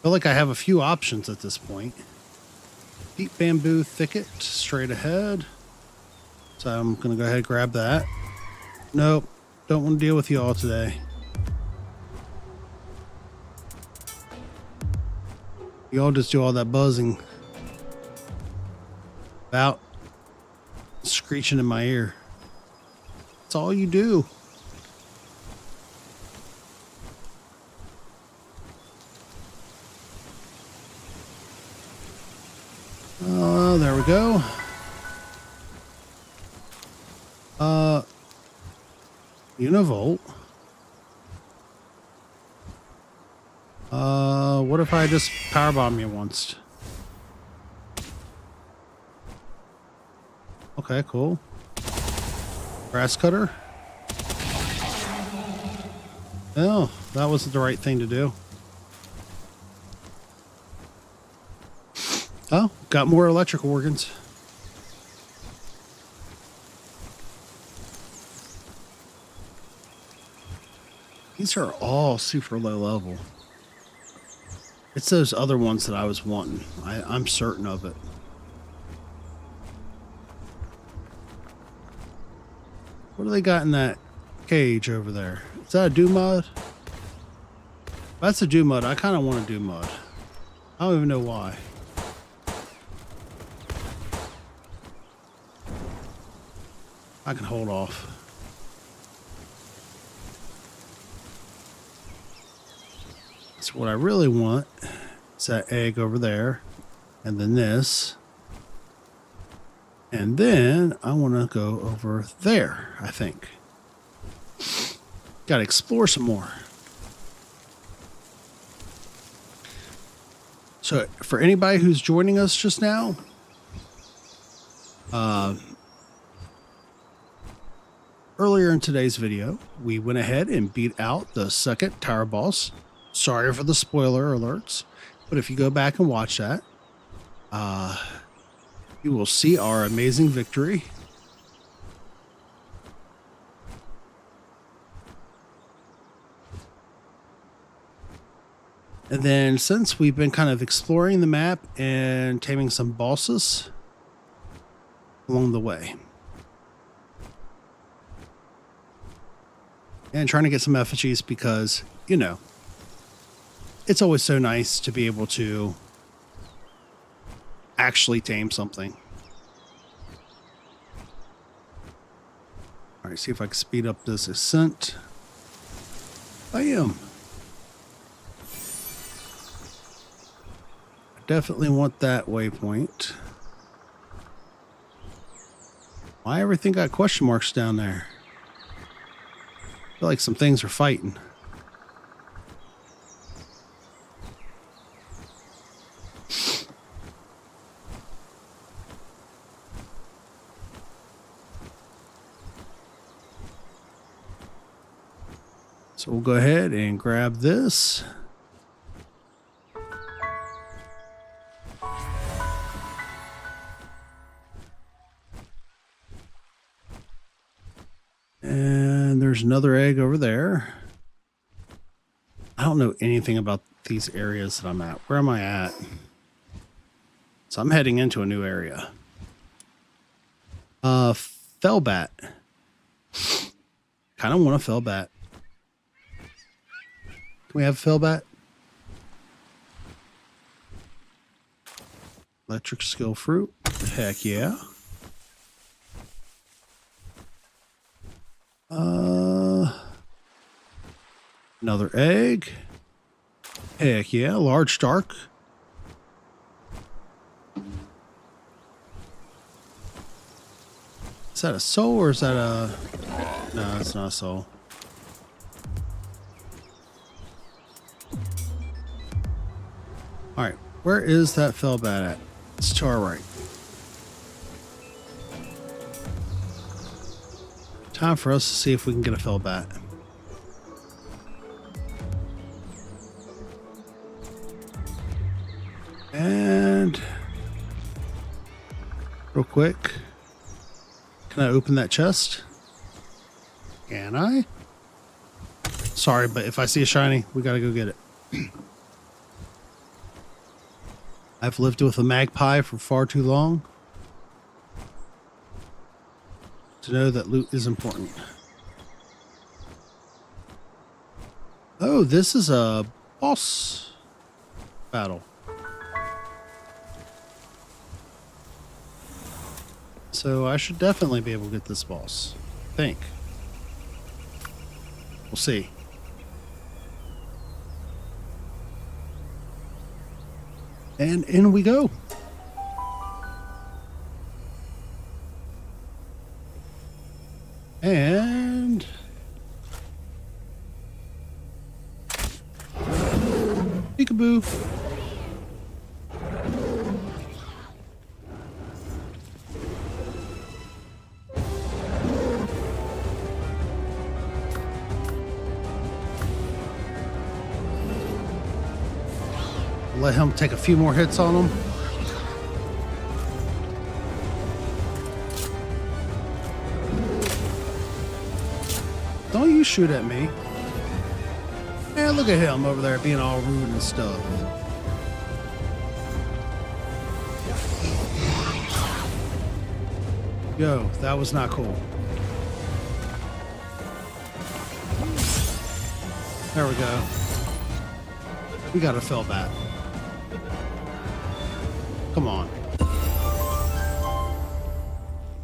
feel like I have a few options at this point. Deep bamboo thicket straight ahead. So I'm going to go ahead and grab that. Nope. Don't want to deal with you all today. You all just do all that buzzing. About screeching in my ear. That's all you do. Oh, there we go. Univolt. What if I just powerbomb you once? Okay, cool. Grass cutter. Oh, that wasn't the right thing to do. Oh, got more electrical organs. These are all super low level. It's those other ones that I was wanting. I'm certain of it. What do they got in that cage over there? Is that a do mud? If that's a do mud. I kind of want to do mud. I don't even know why. I can hold off. So what I really want is that egg over there, and then this, and then I want to go over there, I think. Got to explore some more. So for anybody who's joining us just now, earlier in today's video, we went ahead and beat out the second tower boss. Sorry for the spoiler alerts, but if you go back and watch that, you will see our amazing victory. And then since we've been kind of exploring the map and taming some bosses along the way. And trying to get some effigies because, you know, it's always so nice to be able to actually tame something. All right, see if I can speed up this ascent. I am. I definitely want that waypoint. Why everything got question marks down there? I feel like some things are fighting. So we'll go ahead and grab this. another egg over there. I don't know anything about these areas that I'm at. Where am I at? So I'm heading into a new area. Fellbat. Kind of want a fellbat. Can we have a fellbat? Electric skill fruit. Heck yeah. Another egg. Heck yeah. Large dark. Is that a soul or is that a... No, it's not a soul. Alright, where is that fellbat at? It's to our right. Time for us to see if we can get a fellbat. And... real quick. Can I open that chest? Can I? Sorry, but if I see a shiny, we gotta go get it. I've lived with a magpie for far too long to know that loot is important. Oh, this is a boss battle. So I should definitely be able to get this boss. I think. We'll see. And in we go. And... peekaboo. Let him take a few more hits on him. Don't you shoot at me. Man, look at him over there being all rude and stuff. Yo, that was not cool. There we go. We got a fellbat. Come on.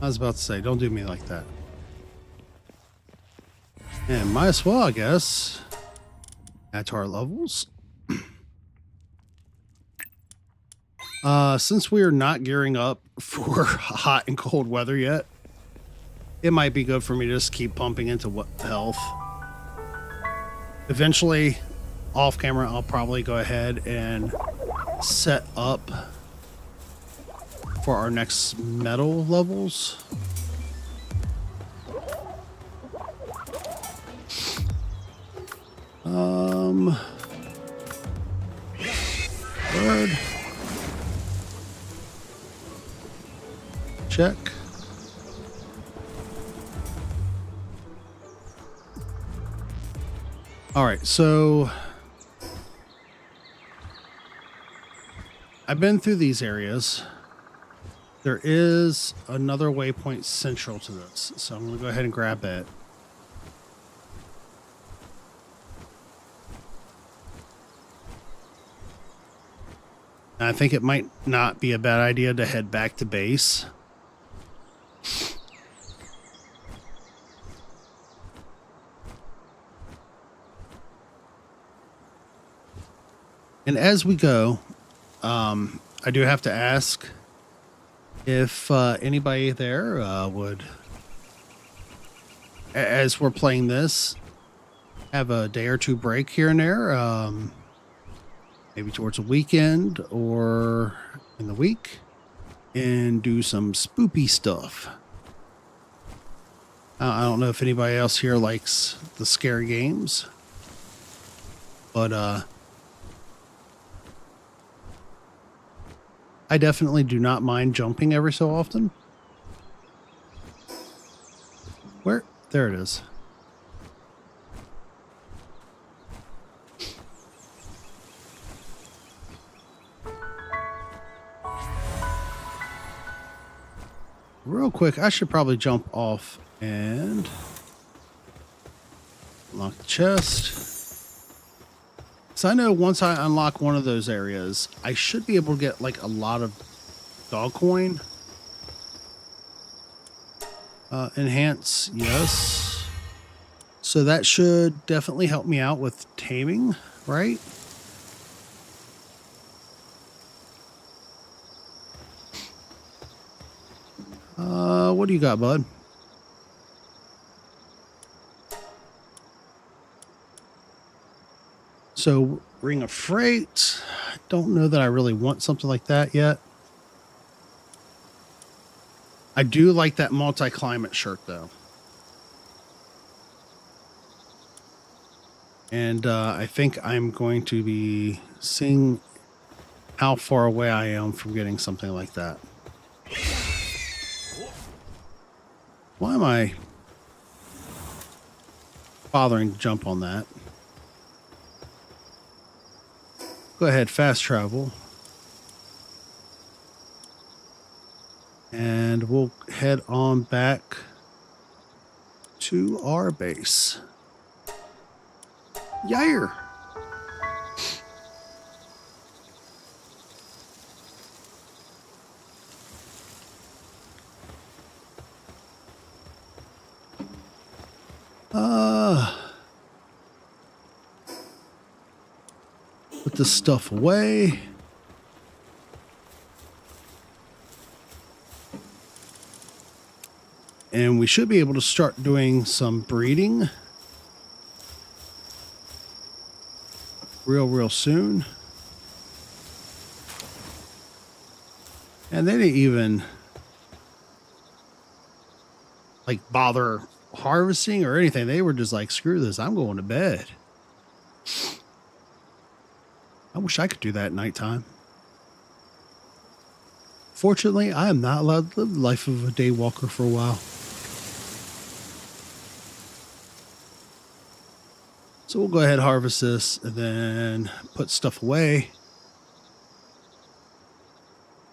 I was about to say, don't do me like that. And might as well, I guess, add to our levels. Since we are not gearing up for hot and cold weather yet, it might be good for me to just keep pumping into health. Eventually, off camera, I'll probably go ahead and set up for our next metal levels. Bird. Check. All right, so I've been through these areas. There is another waypoint central to this, so I'm going to go ahead and grab it. And I think it might not be a bad idea to head back to base. And as we go, I do have to ask if anybody there would, as we're playing this, have a day or two break here and there, maybe towards a weekend or in the week, and do some spoopy stuff. I don't know if anybody else here likes the scary games, but I definitely do not mind jumping every so often. Where? There it is. real quick, I should probably jump off and lock the chest. So I know once I unlock one of those areas, I should be able to get like a lot of dog coin. Enhance, yes. So that should definitely help me out with taming, right? What do you got, bud? So, ring of freight. I don't know that I really want something like that yet. I do like that multi-climate shirt, though. And I think I'm going to be seeing how far away I am from getting something like that. Why am I bothering to jump on that? Go ahead, fast travel. And we'll head on back to our base. Yair! Put this stuff away. And we should be able to start doing some breeding real soon. And they didn't even like bother harvesting or anything. They were just like, screw this, I'm going to bed. I wish I could do that at nighttime. Fortunately, I am not allowed to live the life of a day walker for a while. So we'll go ahead and harvest this and then put stuff away.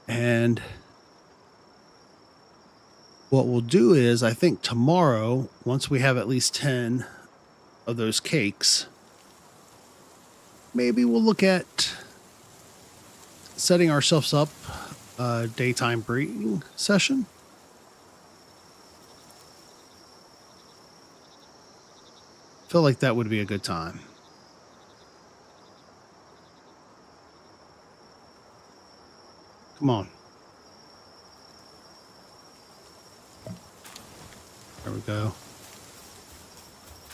And what we'll do is, I think tomorrow, once we have at least 10 of those cakes, maybe we'll look at setting ourselves up a daytime breeding session. Feel like that would be a good time. Come on. There we go.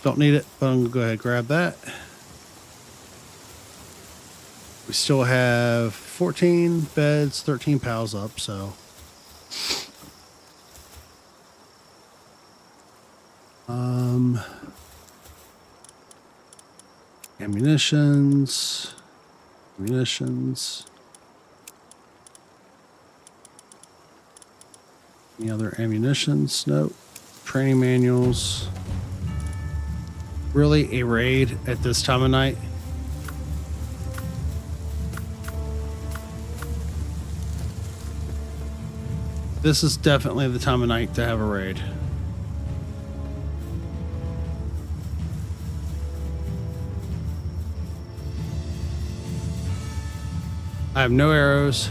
Don't need it, but I'm gonna go ahead and grab that. We still have 14 beds, 13 pals up, so. Ammunitions. Any other ammunitions? Nope. Training manuals. Really, a raid at this time of night? This is definitely the time of night to have a raid. I have no arrows.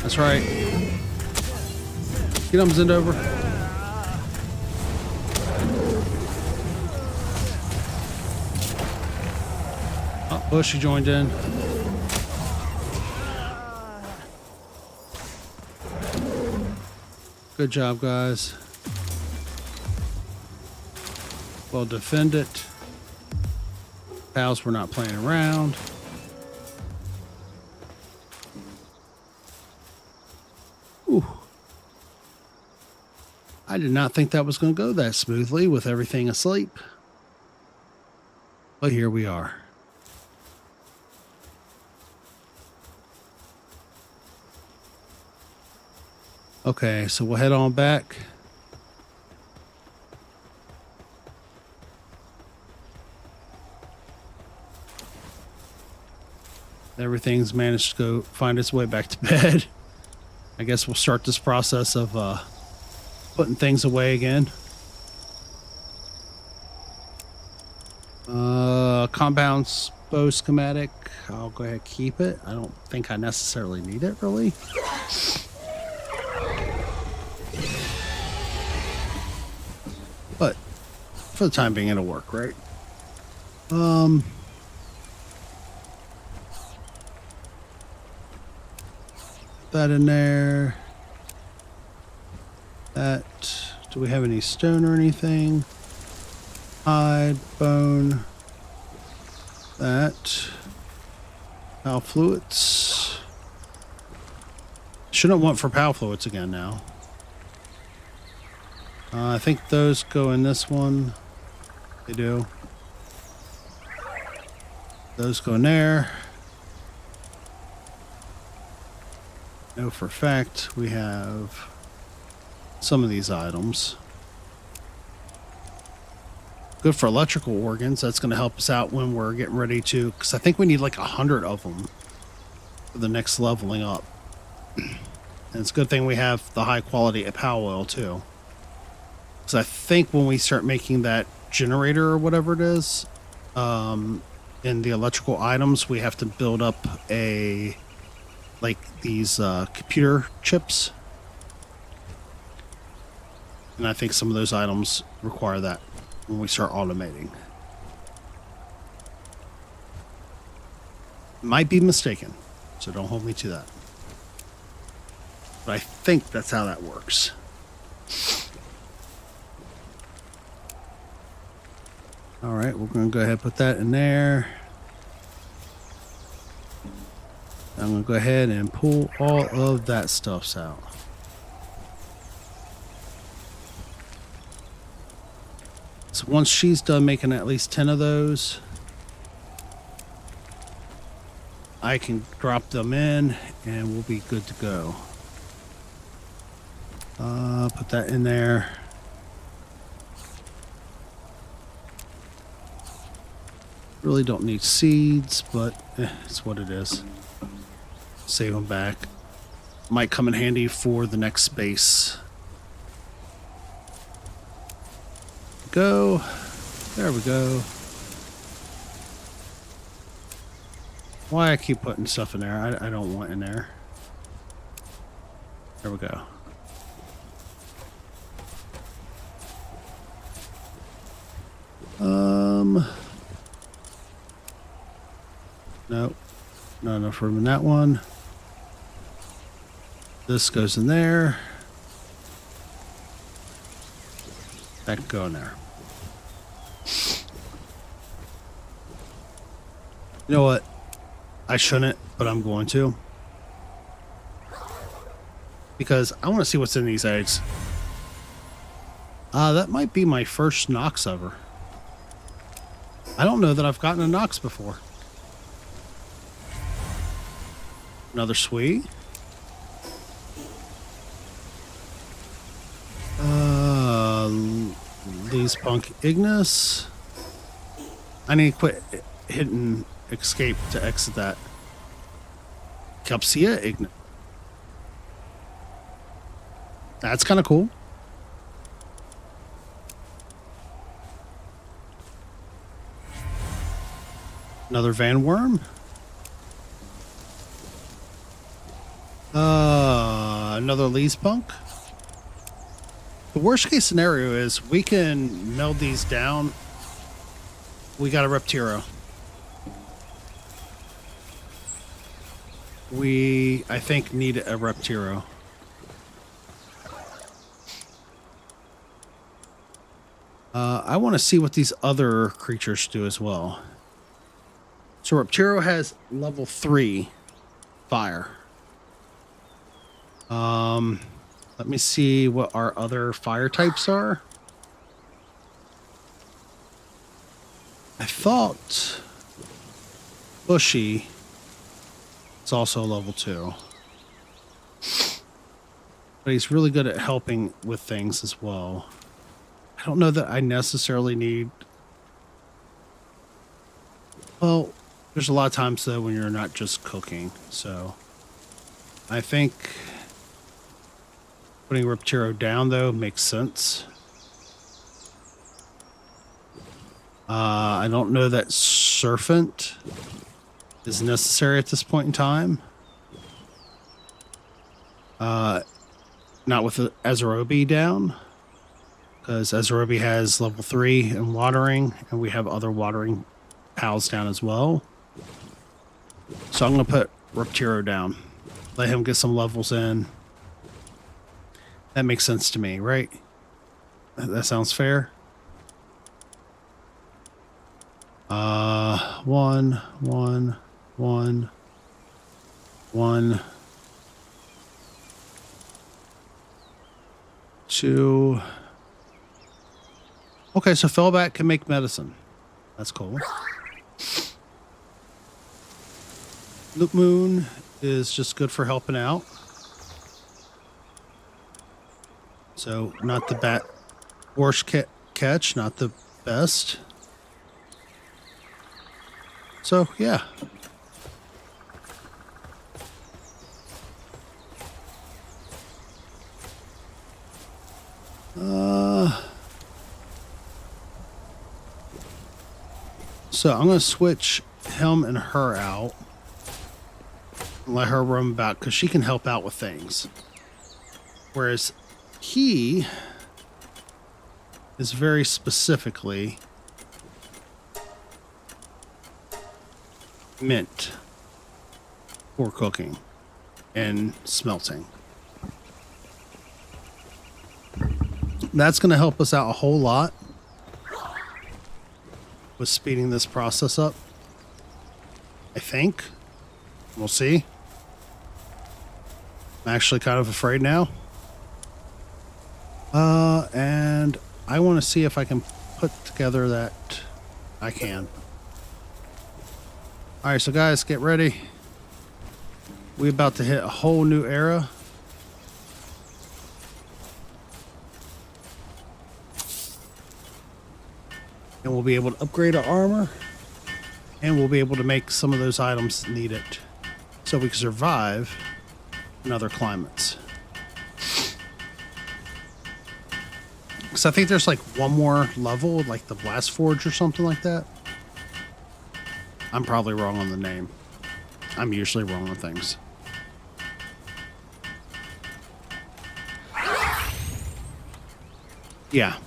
That's right. Get him, Zendover. Oh, Bushy joined in. Good job, guys. Well defended. Pals, we're not playing around. Ooh. I did not think that was going to go that smoothly with everything asleep. But here we are. Okay, so we'll head on back. Everything's managed to go find its way back to bed. I guess we'll start this process of putting things away again. Compound bow schematic. I'll go ahead and keep it. I don't think I necessarily need it, really. But for the time being, it'll work, right? Put that in there. That. Do we have any stone or anything? Hide, bone. That. Power fluids. Shouldn't want for power fluids again now. I think those go in this one. They do. Those go in there. Know for a fact we have some of these items. Good for electrical organs. That's going to help us out when we're getting ready to, because I think we need like 100 of them for the next leveling up. And it's a good thing we have the high quality at Palworld too. Because I think when we start making that generator or whatever it is, in the electrical items, we have to build up these computer chips. And I think some of those items require that when we start automating. Might be mistaken, so don't hold me to that. But I think that's how that works. All right, we're going to go ahead and put that in there. I'm going to go ahead and pull all of that stuff out. So once she's done making at least 10 of those, I can drop them in and we'll be good to go. Put that in there. Really don't need seeds, but it's what it is. Save them back. Might come in handy for the next space. Go. There we go. Why I keep putting stuff in there? I don't want in there. There we go. Nope. Not enough room in that one. This goes in there. That can go in there. You know what? I shouldn't, but I'm going to. Because I want to see what's in these eggs. That might be my first Nox ever. I don't know that I've gotten a Nox before. Another sweet. These punk Ignis. I need to quit hitting escape to exit that. Capsia Ignis. That's kind of cool. Another Van Worm. Another Lee's Punk. The worst case scenario is we can meld these down. We got a Reptiro. We, I think, need a Reptiro. I want to see what these other creatures do as well. So Reptiro has level 3 fire. Let me see what our other fire types are. I thought Bushy is also level 2. But he's really good at helping with things as well. I don't know that I necessarily need... Well, There's a lot of times though when you're not just cooking, so I think putting Riptiro down though makes sense. I don't know that Serpent is necessary at this point in time. Not with the Azarobi down, because Azarobi has level 3 in watering, and we have other watering pals down as well. So I'm going to put Riptiro down. Let him get some levels in. That makes sense to me, right? That sounds fair. 1, 1, 1, 1, 2. Okay, so Fellback can make medicine. That's cool. Loop Moon is just good for helping out. So not the worst catch, not the best. So yeah. So I'm going to switch him and her out. And let her roam about because she can help out with things. Whereas he is very specifically meant for cooking and smelting. That's going to help us out a whole lot with speeding this process up. I think. We'll see. I'm actually kind of afraid now. And I want to see if I can put together that I can. Alright, so guys, get ready. We're about to hit a whole new era. And we'll be able to upgrade our armor. And we'll be able to make some of those items needed. So we can survive in other climates. Because I think there's like one more level, like the Blast Forge or something like that. I'm probably wrong on the name. I'm usually wrong on things. Yeah.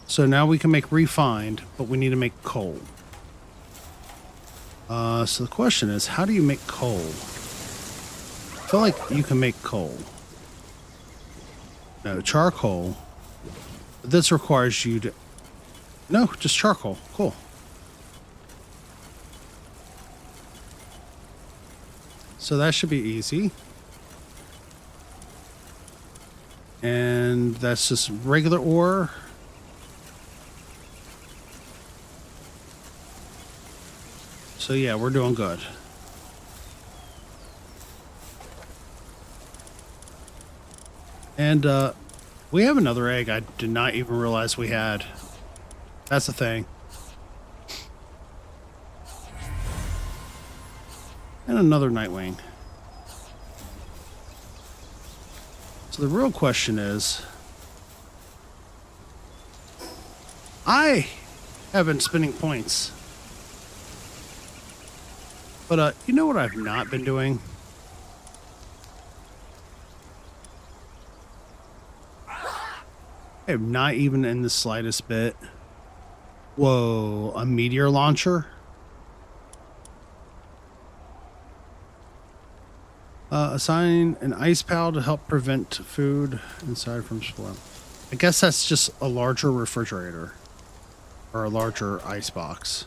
So now we can make refined, but we need to make coal. So the question is, how do you make coal? I feel like you can make coal. No, charcoal. This requires you to... No, just charcoal. Cool. So that should be easy. And that's just regular ore. So yeah, we're doing good. And we have another egg I did not even realize we had. That's the thing. And another Nightwing. So the real question is, I have been spending points. But you know what I've not been doing? I have not even in the slightest bit. Whoa, a meteor launcher? Assign an ice pal to help prevent food inside from spoil. I guess that's just a larger refrigerator. Or a larger ice box.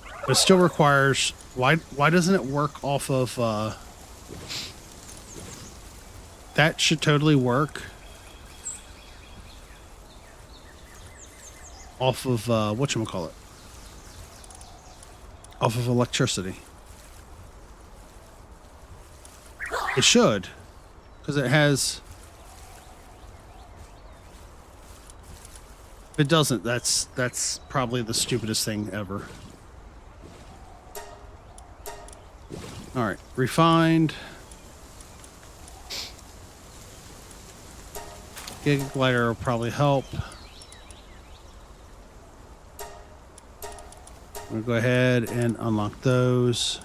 But it still requires... Why doesn't it work off of... That should totally work. Off of, whatchamacallit? Off of electricity. It should. Because it has... If it doesn't, that's probably the stupidest thing ever. All right, refined. Giga glider will probably help. I'm gonna go ahead and unlock those.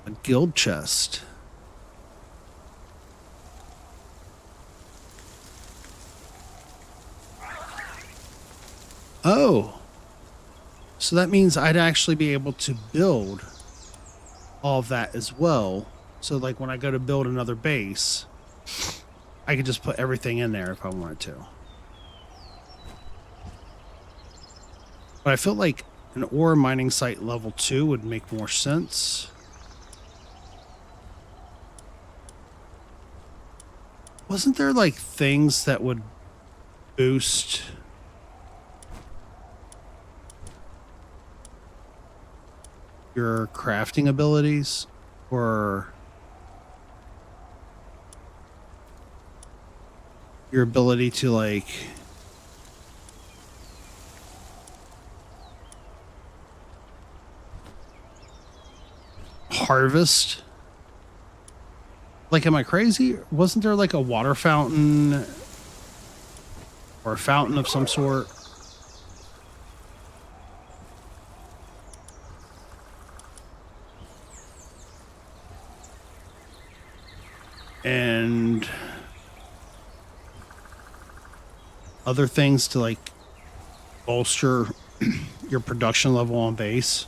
A guild chest. Oh, so that means I'd actually be able to build all of that as well. So like when I go to build another base, I could just put everything in there if I wanted to. But I feel like an ore mining site level 2 would make more sense. Wasn't there like things that would boost your crafting abilities, or your ability to like harvest? Like, am I crazy? Wasn't there like a water fountain or a fountain of some sort? And other things to like bolster your production level on base.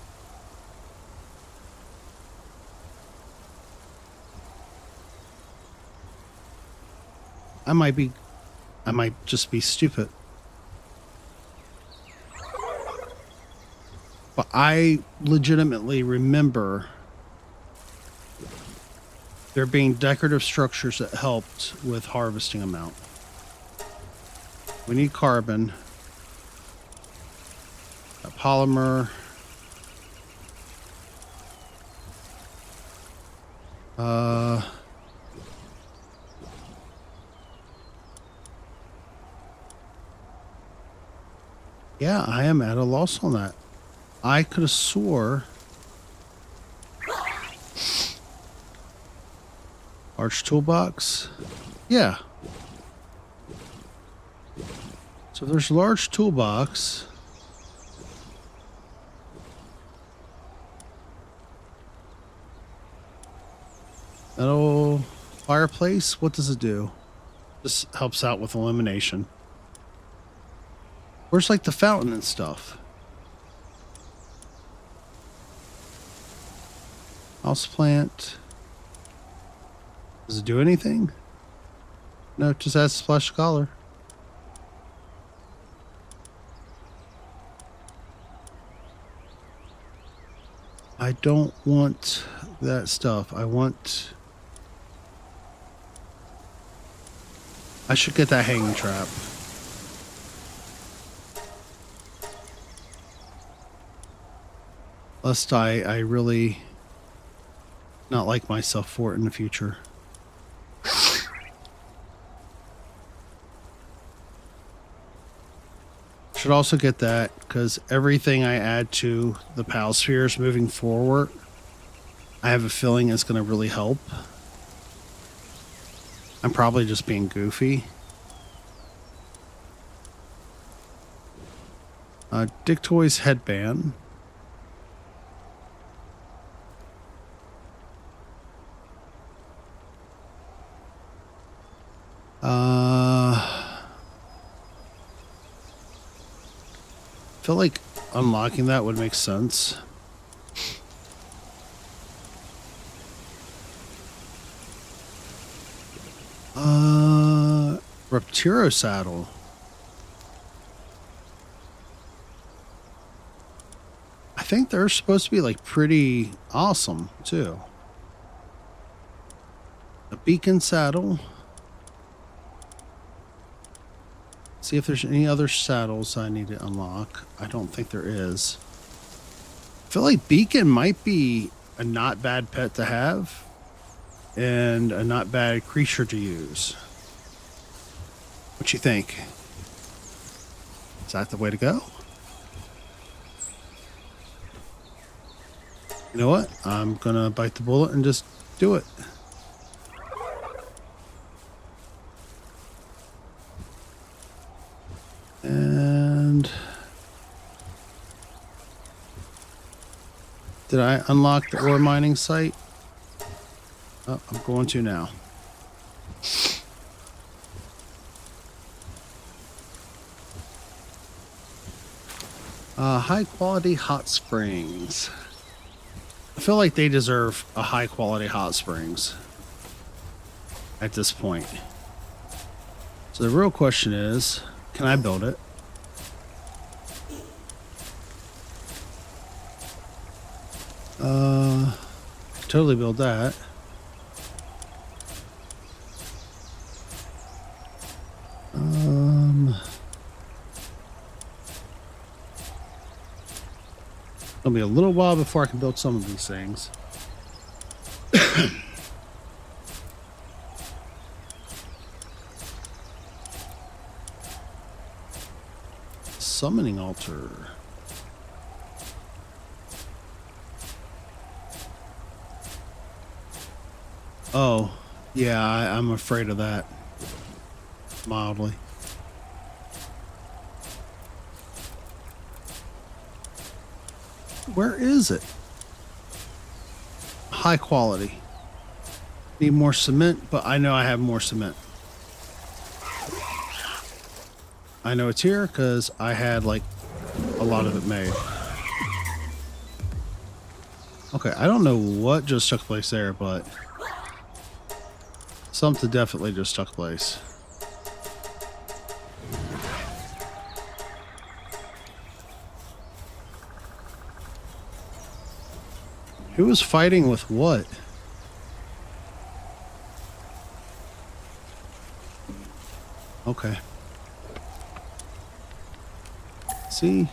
I might just be stupid. But I legitimately remember there being decorative structures that helped with harvesting amount. We need carbon. A polymer. Yeah, I am at a loss on that. I could have swore large toolbox. Yeah. So there's large toolbox. Metal fireplace. What does it do? This helps out with illumination. Where's like the fountain and stuff? House plant. Does it do anything? No, it just adds splash color. I don't want that stuff. I should get that hanging trap. Lest I really not like myself for it in the future. Should also get that because everything I add to the PAL spheres moving forward, I have a feeling it's going to really help. I'm probably just being goofy. Dick Toys headband. I feel like unlocking that would make sense. Reptiro saddle. I think they're supposed to be like pretty awesome too. A beacon saddle. See if there's any other saddles I need to unlock. I don't think there is. I feel like beacon might be a not bad pet to have and a not bad creature to use. What you think? Is that the way to go? You know what? I'm gonna bite the bullet and just do it. And did I unlock the ore mining site? Oh, I'm going to now. High quality hot springs. I feel like they deserve a high quality hot springs at this point. So the real question is, can I build it? Totally build that. It'll be a little while before I can build some of these things. Summoning altar. Oh, yeah, I'm afraid of that. Mildly. Where is it? High quality. Need more cement, but I know I have more cement. I know it's here because I had like a lot of it made. Okay, I don't know what just took place there, but something definitely just took place. Who was fighting with what? Okay. See?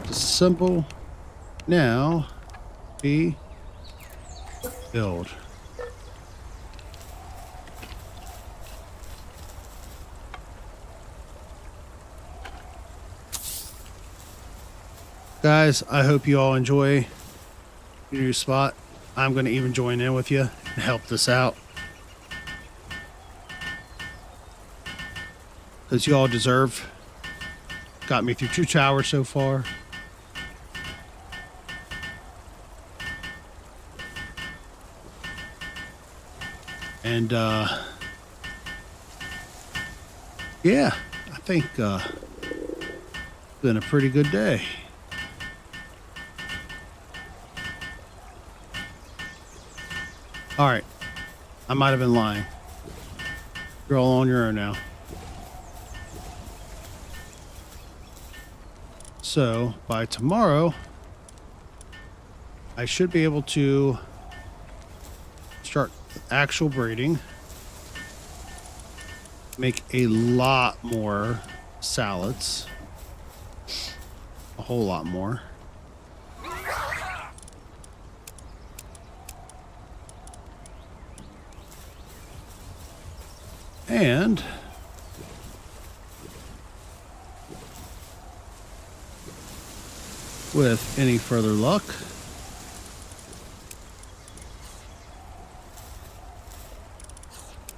Just simple. Now, B, build. Guys, I hope you all enjoy your new spot. I'm going to even join in with you and help this out, because you all deserve. Got me through 2 towers so far. And yeah, I think it's been a pretty good day. All right, I might have been lying. You're all on your own now. So by tomorrow, I should be able to start actual breeding, make a lot more salads, a whole lot more. And with any further luck,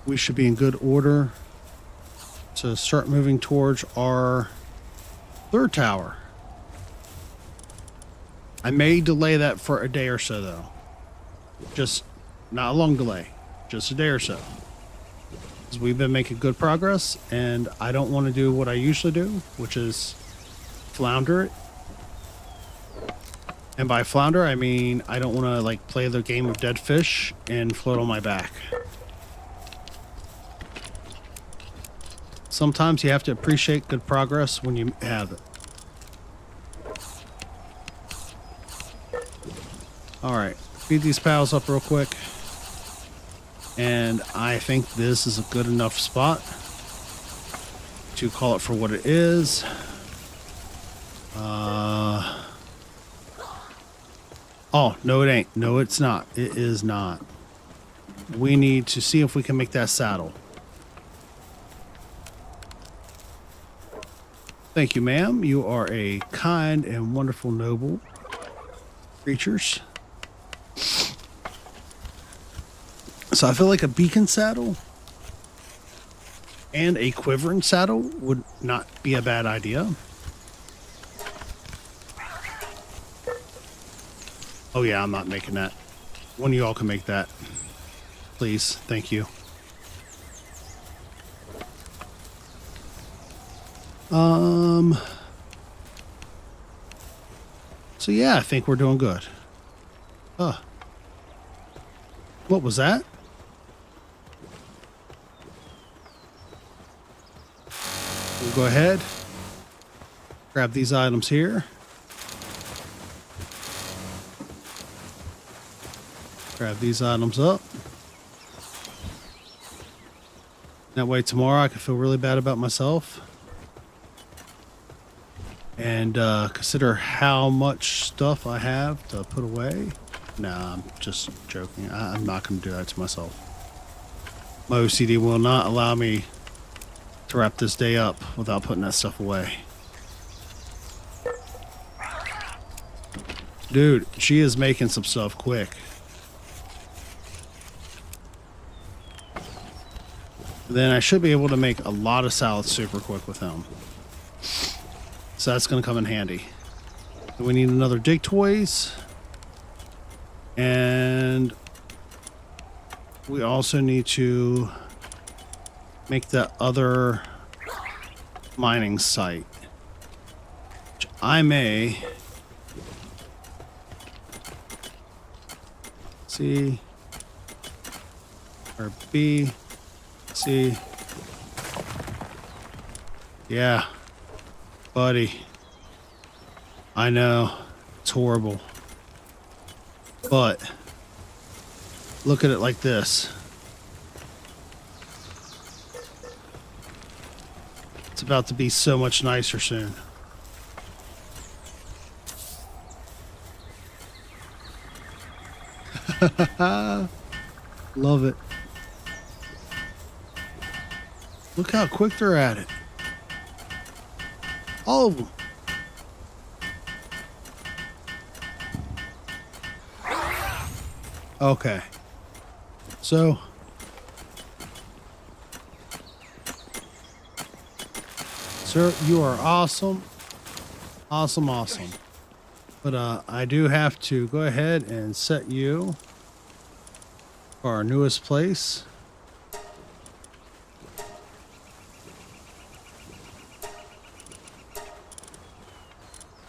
we should be in good order to start moving towards our 3rd tower. I may delay that for a day or so, though. Just not a long delay, just a day or so. Because we've been making good progress, and I don't want to do what I usually do, which is flounder it. And by flounder, I mean I don't want to like play the game of dead fish and float on my back. Sometimes you have to appreciate good progress when you have it. All right, feed these pals up real quick. And I think this is a good enough spot to call it for what it is. Oh, no, it ain't. No, it's not. It is not. We need to see if we can make that saddle. Thank you, ma'am. You are a kind and wonderful, noble creatures. So I feel like a beacon saddle and a quivering saddle would not be a bad idea. Oh yeah, I'm not making that. One of y'all can make that. Please, thank you. So yeah, I think we're doing good. What was that? We'll go ahead, grab these items here. Grab these items up. That way tomorrow I can feel really bad about myself. And consider how much stuff I have to put away. Nah, I'm just joking. I'm not going to do that to myself. My OCD will not allow me to wrap this day up without putting that stuff away. Dude, she is making some stuff quick. Then I should be able to make a lot of salads super quick with him. So that's going to come in handy. We need another dig toys. And we also need to make that other mining site, which I may C or B, C. Yeah, buddy. I know it's horrible. But look at it like this. It's about to be so much nicer soon. Love it. Look how quick they're at it. All of them. Okay. So sir, you are awesome. Awesome, awesome. But I do have to go ahead and set you for our newest place.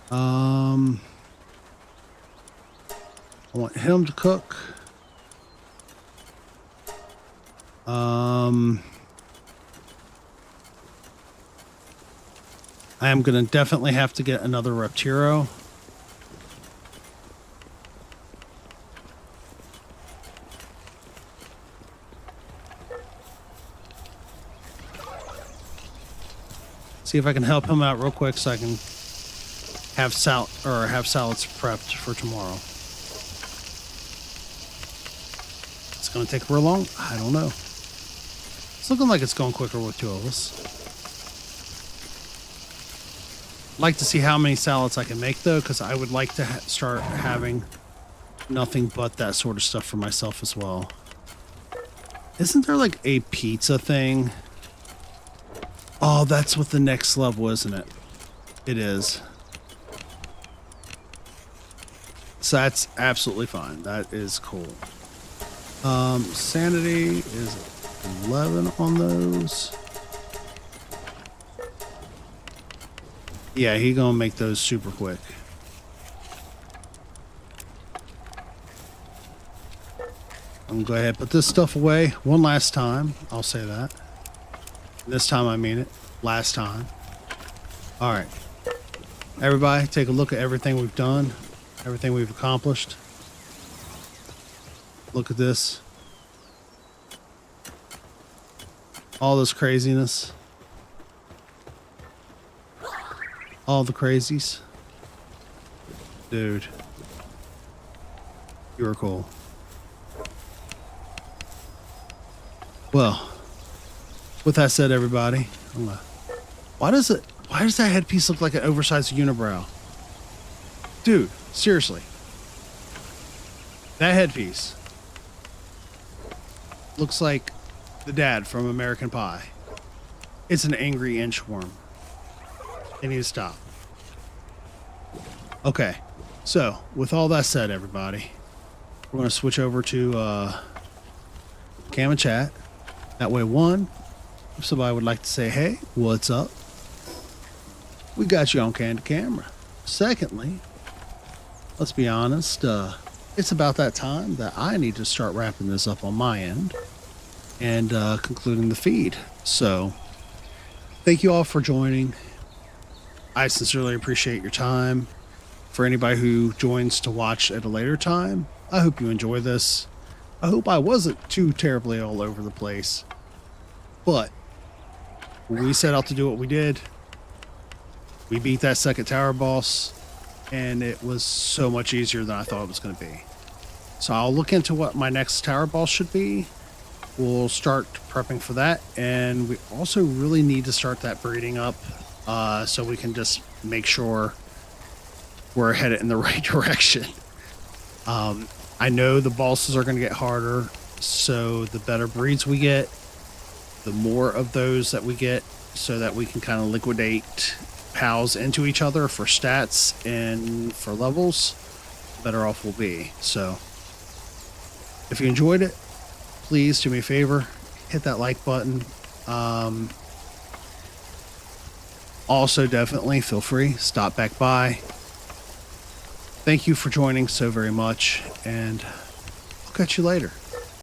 I want him to cook. I am going to definitely have to get another Reptiro. See if I can help him out real quick so I can have salads prepped for tomorrow. It's going to take real long? I don't know. It's looking like it's going quicker with two of us. I'd like to see how many salads I can make though, because I would like to start having nothing but that sort of stuff for myself as well. Isn't there like a pizza thing? Oh, that's what the next level, isn't it? It is. So that's absolutely fine. That is cool. Sanity is 11 on those. Yeah, he gonna make those super quick. I'm gonna go ahead and put this stuff away one last time. I'll say that. This time I mean it. Last time. All right. Everybody, take a look at everything we've done. Everything we've accomplished. Look at this. All this craziness. All the crazies. Dude. You are cool. Well, with that said, everybody, why does that headpiece look like an oversized unibrow? Dude, seriously. That headpiece. looks like the dad from American Pie. It's an angry inchworm. They need to stop. Okay, so with all that said, everybody, we're going to switch over to Cam and Chat. That way, one, if somebody would like to say, hey, what's up? We got you on candid camera. Secondly, let's be honest, it's about that time that I need to start wrapping this up on my end and concluding the feed. So, thank you all for joining. I sincerely appreciate your time. For anybody who joins to watch at a later time, I hope you enjoy this. I hope I wasn't too terribly all over the place. But we set out to do what we did. We beat that second tower boss, and it was so much easier than I thought it was going to be. So I'll look into what my next tower boss should be. We'll start prepping for that, and we also really need to start that breeding up so we can just make sure we're headed in the right direction. I know the bosses are going to get harder, so the better breeds we get, the more of those that we get, so that we can kind of liquidate pals into each other for stats and for levels, the better off we'll be. So if you enjoyed it, please do me a favor, hit that like button. Also, definitely feel free, stop back by. Thank you for joining so very much, and I'll catch you later.